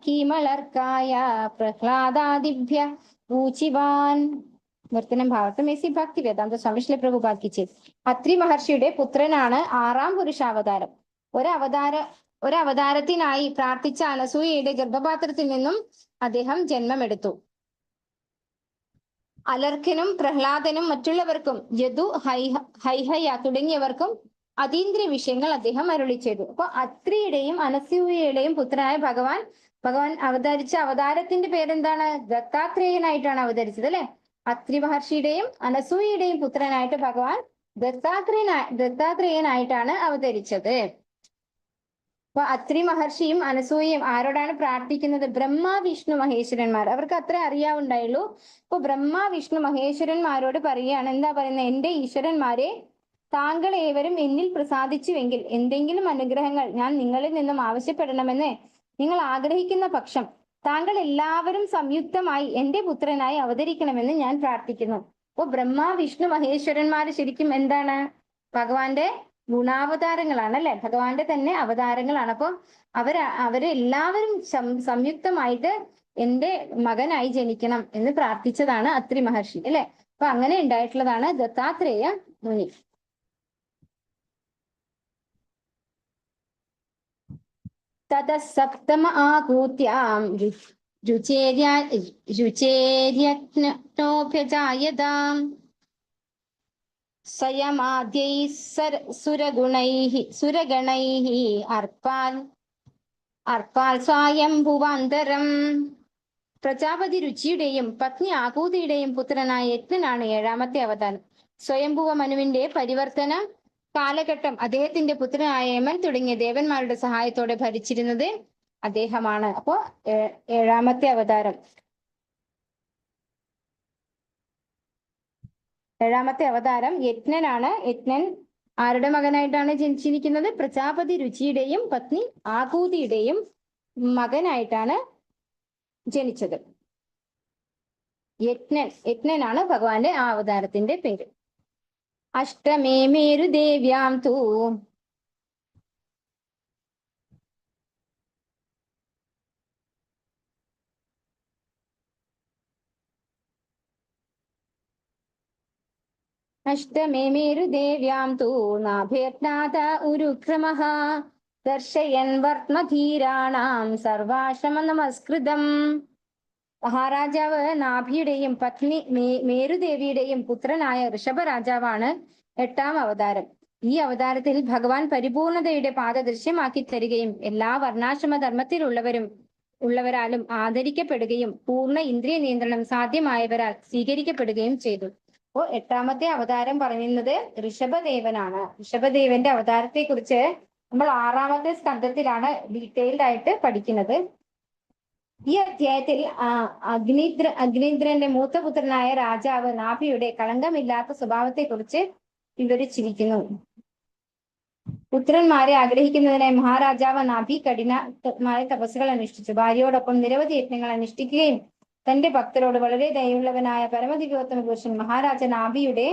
കീമളർക്കായ പ്രഹ്ലാദാദിഭ്യ ഊചിവാൻ. വർത്തനം ഭാവത്തും എസി ഭക്തി വേദാന്ത സ്വാമി ശ്രീല പ്രഭുപാദ് കി ജയ്. അത്രി മഹർഷിയുടെ പുത്രനാണ് ആറാം പുരുഷാവതാരം. ഒരവതാരത്തിനായി പ്രാർത്ഥിച്ച അനസൂയയുടെ ഗർഭപാത്രത്തിൽ നിന്നും അദ്ദേഹം ജന്മമെടുത്തു. അലർഖനും പ്രഹ്ലാദനും മറ്റുള്ളവർക്കും യദു ഹൈഹയ തുടങ്ങിയവർക്കും അതീന്ദ്രിയ വിഷയങ്ങൾ അദ്ദേഹം അരുളി ചെയ്തു. അപ്പൊ അത്രിയുടെയും അനസൂയയുടെയും പുത്രനായ ഭഗവാൻ അവതരിച്ച അവതാരത്തിന്റെ പേരെന്താണ്? ദത്താത്രേയനായിട്ടാണ് അവതരിച്ചത് അല്ലെ. അത്രി മഹർഷിയുടെയും അനസൂയയുടെയും പുത്രനായിട്ട് ഭഗവാൻ ദത്താത്രേയനായിട്ടാണ് അവതരിച്ചത്. അപ്പൊ അത്രി മഹർഷിയും അനസൂയയും ആരോടാണ് പ്രാർത്ഥിക്കുന്നത്? ബ്രഹ്മ വിഷ്ണു മഹേശ്വരന്മാർ. അവർക്ക് അത്രേ അറിയാവുണ്ടായുള്ളൂ. അപ്പൊ ബ്രഹ്മ വിഷ്ണു മഹേശ്വരന്മാരോട് പറയുകയാണ്. എന്താ പറയുന്നത്? എന്റെ ഈശ്വരന്മാരെ, താങ്കൾ ഏവരും എന്നിൽ പ്രസാദിച്ചുവെങ്കിൽ എന്തെങ്കിലും അനുഗ്രഹങ്ങൾ ഞാൻ നിങ്ങളിൽ നിന്നും ആവശ്യപ്പെടണമെന്ന് നിങ്ങൾ ആഗ്രഹിക്കുന്ന പക്ഷം താങ്കൾ എല്ലാവരും സംയുക്തമായി എന്റെ പുത്രനായി അവതരിക്കണമെന്ന് ഞാൻ പ്രാർത്ഥിക്കുന്നു. അപ്പൊ ബ്രഹ്മ വിഷ്ണു മഹേശ്വരന്മാര് ശരിക്കും എന്താണ്? ഭഗവാന്റെ ഗുണാവതാരങ്ങളാണ് അല്ലെ. ഭഗവാന്റെ തന്നെ അവതാരങ്ങളാണ്. അപ്പൊ അവരെല്ലാവരും സംയുക്തമായിട്ട് എന്റെ മകനായി ജനിക്കണം എന്ന് പ്രാർത്ഥിച്ചതാണ് അത്രി മഹർഷി അല്ലെ. അപ്പൊ അങ്ങനെ ഉണ്ടായിട്ടുള്ളതാണ് ദത്താത്രേയ മുനി. തതസപ്തമ ആകൂത്യാം രുചേര്യജ്ഞോഭ്യജായതാം സ്വയമാദ്യൈः സുരഗണൈः അർപ്പാൽ സ്വയംഭുവാന്തരം. പ്രജാപതി രുചിയുടെയും പത്നി ആകൂതിയുടെയും പുത്രനായ യജ്ഞനാണ് ഏഴാമത്തെ അവതാരം. സ്വയംഭുവ മനുവിന്റെ പരിവർത്തന കാലഘട്ടം അദ്ദേഹത്തിന്റെ പുത്രനായ യമൻ തുടങ്ങിയ ദേവന്മാരുടെ സഹായത്തോടെ ഭരിച്ചിരുന്നത് അദ്ദേഹമാണ്. അപ്പോ ഏഴാമത്തെ അവതാരം യജ്ഞനാണ്. യജ്ഞൻ ആരുടെ മകനായിട്ടാണ് ജനിച്ചിരിക്കുന്നത്? പ്രജാപതി രുചിയുടെയും പത്നി ആകൂതിയുടെയും മകനായിട്ടാണ് ജനിച്ചത്. യജ്ഞനാണ് ഭഗവാന്റെ ആ അവതാരത്തിന്റെ പേര്. അഷ്ടമേ മേരുദേവ്യാം തൂ അഷ്ടമേ മേരുദേവ്യാം തൂ നാഭേർനാഥ ഉരുക്രമഃ ദർശയൻ വർമ്മധീരാണാം സർവാശ്രമ നമസ്കൃതം. മഹാരാജാവ് നാഭിയുടെയും പത്നി മേരുദേവിയുടെയും പുത്രനായ ഋഷഭരാജാവാണ് 8ാം അവതാരം. ഈ അവതാരത്തിൽ ഭഗവാൻ പരിപൂർണതയുടെ പാത ദൃശ്യമാക്കി തരികയും എല്ലാ വർണ്ണാശ്രമ ഉള്ളവരാലും ആദരിക്കപ്പെടുകയും പൂർണ്ണ ഇന്ദ്രിയ നിയന്ത്രണം സാധ്യമായവരാൽ സ്വീകരിക്കപ്പെടുകയും ചെയ്തു. അപ്പോൾ 8ാമത്തെ അവതാരം പറയുന്നത് ഋഷഭദേവനാണ്. ഋഷഭദേവന്റെ അവതാരത്തെ കുറിച്ച് നമ്മൾ 6ാമത്തെ സ്കന്ധത്തിലാണ് ഡീറ്റെയിൽഡ് ആയിട്ട് പഠിക്കുന്നത്. ഈ അധ്യായത്തിൽ അഗ്നീന്ദ്രന്റെ മൂത്തപുത്രനായ രാജാവ് നാഭിയുടെ കളങ്കമില്ലാത്ത സ്വഭാവത്തെ കുറിച്ച് വിവരിച്ചിരിക്കുന്നു. പുത്രന്മാരെ ആഗ്രഹിക്കുന്നതിനായി മഹാരാജാവ് നാഭി കഠിനമായ തപസ്സുകൾ അനുഷ്ഠിച്ചു. ഭാര്യയോടൊപ്പം നിരവധി യജ്ഞങ്ങൾ അനുഷ്ഠിക്കുകയും തന്റെ ഭക്തരോട് വളരെ ദയുള്ളവനായ പരമദിവ്യോത്തമ പുരുഷൻ മഹാരാജ നാഭിയുടെ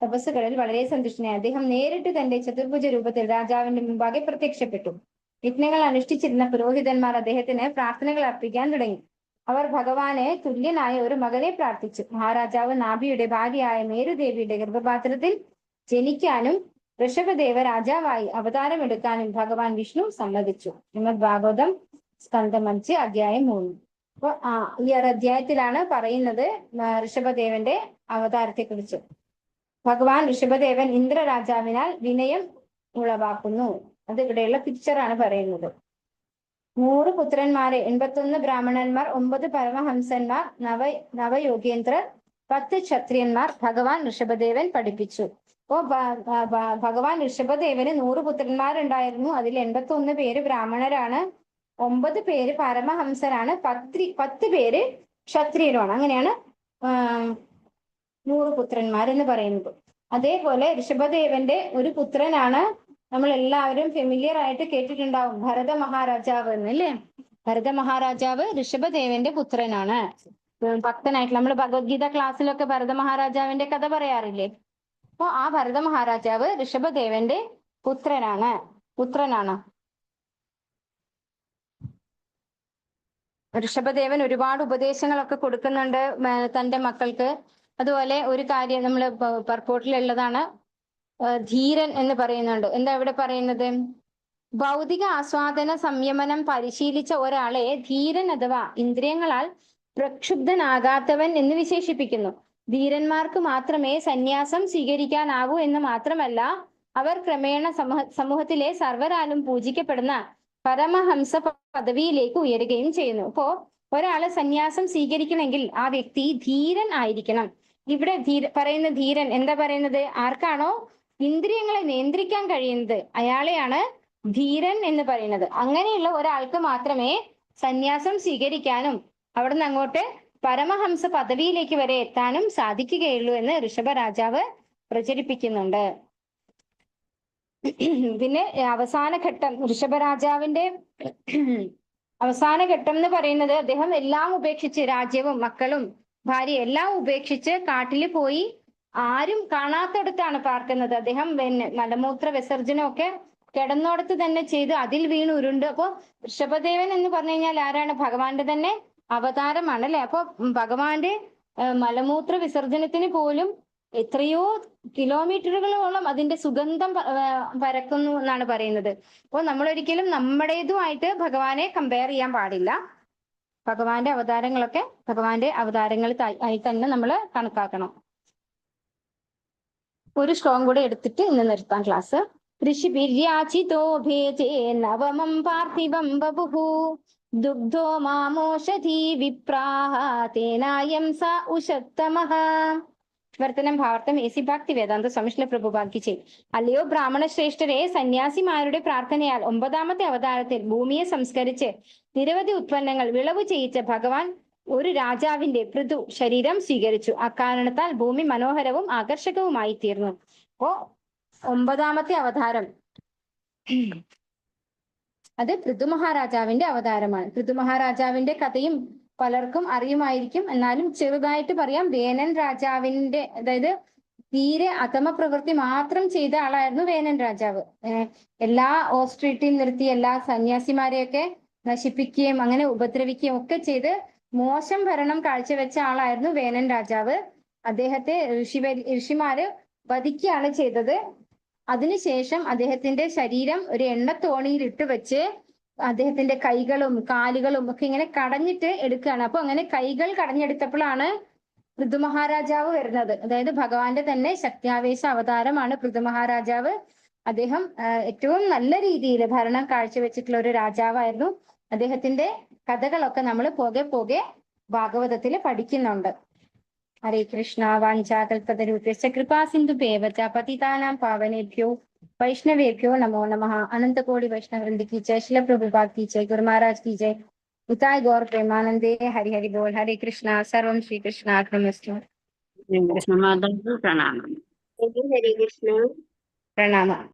തപസ്സുകളിൽ വളരെ സന്തുഷ്ടനായി. അദ്ദേഹം നേരിട്ട് തന്റെ ചതുർഭുജ രൂപത്തിൽ രാജാവിന്റെ മുമ്പാകെ പ്രത്യക്ഷപ്പെട്ടു. യജ്ഞങ്ങൾ അനുഷ്ഠിച്ചിരുന്ന പുരോഹിതന്മാർ അദ്ദേഹത്തിന് പ്രാർത്ഥനകൾ അർപ്പിക്കാൻ തുടങ്ങി. അവർ ഭഗവാനെ തുല്യനായ ഒരു മകനെ പ്രാർത്ഥിച്ചു. മഹാരാജാവ് നാഭിയുടെ ഭാര്യയായ മേരുദേവിയുടെ ഗർഭപാത്രത്തിൽ ജനിക്കാനും ഋഷഭദേവ രാജാവായി അവതാരമെടുക്കാനും ഭഗവാൻ വിഷ്ണു സമ്മതിച്ചു. ശ്രീമദ് ഭാഗവതം സ്കന്ധം 5 അധ്യായം 3. അപ്പൊ ഈ ഒരു അധ്യായത്തിലാണ് പറയുന്നത് ഋഷഭദേവന്റെ അവതാരത്തെ കുറിച്ച്. ഭഗവാൻ ഋഷഭദേവൻ ഇന്ദ്രരാജാവിനാൽ വിനയം ഉളവാക്കുന്നു. അത് ഇവിടെയുള്ള പിക്ചറാണ് പറയുന്നത്. 100 പുത്രന്മാരെ, 81 ബ്രാഹ്മണന്മാർ, 9 പരമഹംസന്മാർ, നവയോഗേന്ദ്രർ, 10 ക്ഷത്രിയന്മാർ ഭഗവാൻ ഋഷഭദേവൻ പഠിപ്പിച്ചു. അപ്പോ ഭഗവാൻ ഋഷഭദേവന് 100 പുത്രന്മാരുണ്ടായിരുന്നു. അതിൽ 81 പേര് ബ്രാഹ്മണരാണ്, 9 പേര് പരമഹംസരാണ്, 10 പേര് ക്ഷത്രിയരുമാണ്. അങ്ങനെയാണ് 100 പുത്രന്മാർ എന്ന് പറയുന്നത്. അതേപോലെ ഋഷഭദേവന്റെ ഒരു പുത്രനാണ് നമ്മൾ എല്ലാവരും ഫെമിലിയർ ആയിട്ട് കേട്ടിട്ടുണ്ടാവും, ഭരത മഹാരാജാവ് എന്നല്ലേ. ഭരത മഹാരാജാവ് ഋഷഭദേവന്റെ പുത്രനാണ്. ഭക്തനായിട്ട് നമ്മൾ ഭഗവത്ഗീത ക്ലാസ്സിലൊക്കെ ഭരത മഹാരാജാവിന്റെ കഥ പറയാറില്ലേ. അപ്പൊ ആ ഭരത മഹാരാജാവ് ഋഷഭദേവന്റെ പുത്രനാണ്. ഋഷഭദേവൻ ഒരുപാട് ഉപദേശങ്ങളൊക്കെ കൊടുക്കുന്നുണ്ട് തന്റെ മക്കൾക്ക്. അതുപോലെ ഒരു കാര്യം നമ്മൾ പർപ്പോട്ടിലുള്ളതാണ്, ധീരൻ എന്ന് പറയുന്നുണ്ട്. എന്താ ഇവിടെ പറയുന്നത്? ഭൗതിക ആസ്വാദന സംയമനം പരിശീലിച്ച ഒരാളെ ധീരൻ അഥവാ ഇന്ദ്രിയങ്ങളാൽ പ്രക്ഷുബ്ധനാകാത്തവൻ എന്ന് വിശേഷിപ്പിക്കുന്നു. ധീരന്മാർക്ക് മാത്രമേ സന്യാസം സ്വീകരിക്കാനാവൂ എന്ന് മാത്രമല്ല, അവർ ക്രമേണ സമൂഹത്തിലെ സർവരാലും പൂജിക്കപ്പെടുന്ന പരമഹംസ പദവിയിലേക്ക് ഉയരുകയും ചെയ്യുന്നു. അപ്പോ ഒരാള് സന്യാസം സ്വീകരിക്കണമെങ്കിൽ ആ വ്യക്തി ധീരൻ ആയിരിക്കണം. ഇവിടെ പറയുന്ന ധീരൻ എന്താ പറയുന്നത്? ആർക്കാണോ ഇന്ദ്രിയങ്ങളെ നിയന്ത്രിക്കാൻ കഴിയുന്നത് അയാളെയാണ് ധീരൻ എന്ന് പറയുന്നത്. അങ്ങനെയുള്ള ഒരാൾക്ക് മാത്രമേ സന്യാസം സ്വീകരിക്കാനും അവിടുന്ന് അങ്ങോട്ട് പരമഹംസ പദവിയിലേക്ക് വരെ എത്താനും സാധിക്കുകയുള്ളൂ എന്ന് ഋഷഭരാജാവ് പ്രചരിപ്പിക്കുന്നുണ്ട്. പിന്നെ അവസാന ഘട്ടം, ഋഷഭരാജാവിന്റെ അവസാന ഘട്ടം എന്ന് പറയുന്നത്, അദ്ദേഹം എല്ലാം ഉപേക്ഷിച്ച്, രാജ്യവും മക്കളും ഭാര്യ എല്ലാം ഉപേക്ഷിച്ച് കാട്ടിൽ പോയി ആരും കാണാത്തടത്താണ് പാർക്കുന്നത്. അദ്ദേഹം മലമൂത്ര വിസർജനമൊക്കെ കിടന്നോടത്ത് തന്നെ ചെയ്ത് അതിൽ വീണ് ഉരുണ്ട്. അപ്പൊ ഋഷഭദേവൻ എന്ന് പറഞ്ഞു കഴിഞ്ഞാൽ ആരാണ്? ഭഗവാന്റെ തന്നെ അവതാരമാണ് അല്ലെ. അപ്പൊ ഭഗവാന്റെ മലമൂത്ര വിസർജനത്തിന് പോലും എത്രയോ കിലോമീറ്ററുകളോളം അതിന്റെ സുഗന്ധം പരക്കുന്നു എന്നാണ് പറയുന്നത്. അപ്പോൾ നമ്മൾ ഒരിക്കലും നമ്മുടേതുമായിട്ട് ഭഗവാനെ കമ്പയർ ചെയ്യാൻ പാടില്ല. ഭഗവാന്റെ അവതാരങ്ങളൊക്കെ ഭഗവാന്റെ അവതാരങ്ങൾ ആയി തന്നെ നമ്മൾ കണക്കാക്കണം. ഒരു ശ്ലോകം കൂടെ എടുത്തിട്ട് ഇന്ന് നിർത്താം ക്ലാസ്. ഋഷിഭിര്യാചിതോ ഭേജേ നവമം പാർത്ഥിവം ബഭുഃ ദുഗ്ധോ മാമോഷധീ വിപ്രാഹ തേനായം സ ഉഷത്തമഃ. വർത്തനം ഭാവാർത്ഥം എസി ഭക്തി വേദാന്ത സ്വാമി പ്രഭുപാദ് കി ജയ്. അല്ലയോ ബ്രാഹ്മണ ശ്രേഷ്ഠരെ, സന്യാസിമാരുടെ പ്രാർത്ഥനയാൽ 9ാമത്തെ അവതാരത്തിൽ ഭൂമിയെ സംസ്കരിച്ച് നിരവധി ഉത്പന്നങ്ങൾ വിളവ് ചെയ്യിച്ച ഭഗവാൻ ഒരു രാജാവിന്റെ പൃഥു ശരീരം സ്വീകരിച്ചു. അക്കാരണത്താൽ ഭൂമി മനോഹരവും ആകർഷകവുമായി തീർന്നു. അപ്പോ 9ാമത്തെ അവതാരം അത് പൃഥു മഹാരാജാവിന്റെ അവതാരമാണ്. പൃഥു മഹാരാജാവിന്റെ കഥയും പലർക്കും അറിയുമായിരിക്കും. എന്നാലും ചെറുതായിട്ട് പറയാം. വേനൻ രാജാവിന്റെ, അതായത് തീരെ അധമ പ്രവൃത്തി മാത്രം ചെയ്ത ആളായിരുന്നു വേനൻ രാജാവ്. എല്ലാ ഓസ്ട്രീറ്റിൽ നിർത്തി എല്ലാ സന്യാസിമാരെയൊക്കെ നശിപ്പിക്കുകയും അങ്ങനെ ഉപദ്രവിക്കുകയും ഒക്കെ ചെയ്ത് മോശം ഭരണം കാഴ്ചവെച്ച ആളായിരുന്നു വേനൻ രാജാവ്. അദ്ദേഹത്തെ ഋഷിമാര് വധിക്കുകയാണ് ചെയ്തത്. അതിനുശേഷം അദ്ദേഹത്തിന്റെ ശരീരം ഒരു എണ്ണത്തോണിയിൽ ഇട്ട് വെച്ച് അദ്ദേഹത്തിന്റെ കൈകളും കാലുകളും ഒക്കെ ഇങ്ങനെ കടഞ്ഞിട്ട് എടുക്കുകയാണ്. അപ്പൊ അങ്ങനെ കൈകൾ കടഞ്ഞെടുത്തപ്പോഴാണ് പൃഥു മഹാരാജാവ് വരുന്നത്. അതായത് ഭഗവാന്റെ തന്നെ ശക്തിയാവേശ അവതാരമാണ് പൃഥു മഹാരാജാവ്. അദ്ദേഹം ഏറ്റവും നല്ല രീതിയിൽ ഭരണം കാഴ്ചവെച്ചിട്ടുള്ള ഒരു രാജാവായിരുന്നു. അദ്ദേഹത്തിന്റെ കഥകളൊക്കെ നമ്മൾ പോകെ പോകെ ഭാഗവതത്തിൽ പഠിക്കുന്നുണ്ട്. ഹരേ കൃഷ്ണ. വാഞ്ചാകൽപതരൂപേശ്ച കൃപാസിന്ധുഭ്യേവ ച പതിതാനാം പാവനേഭ്യോ വൈഷ്ണവേഭ്യോ നമോ നമഃ. അനന്തകോടി വൈഷ്ണവവൃന്ദ की जय, श्रील प्रभुपाद की जय, गुरु महाराज की जय, निताय गौर प्रेमानंदे. हरि हरि बोल. हरे कृष्णा. सर्वं श्री कृष्णार्पणमस्तु. ഹരേ കൃഷ്ണ. പ്രണാമം.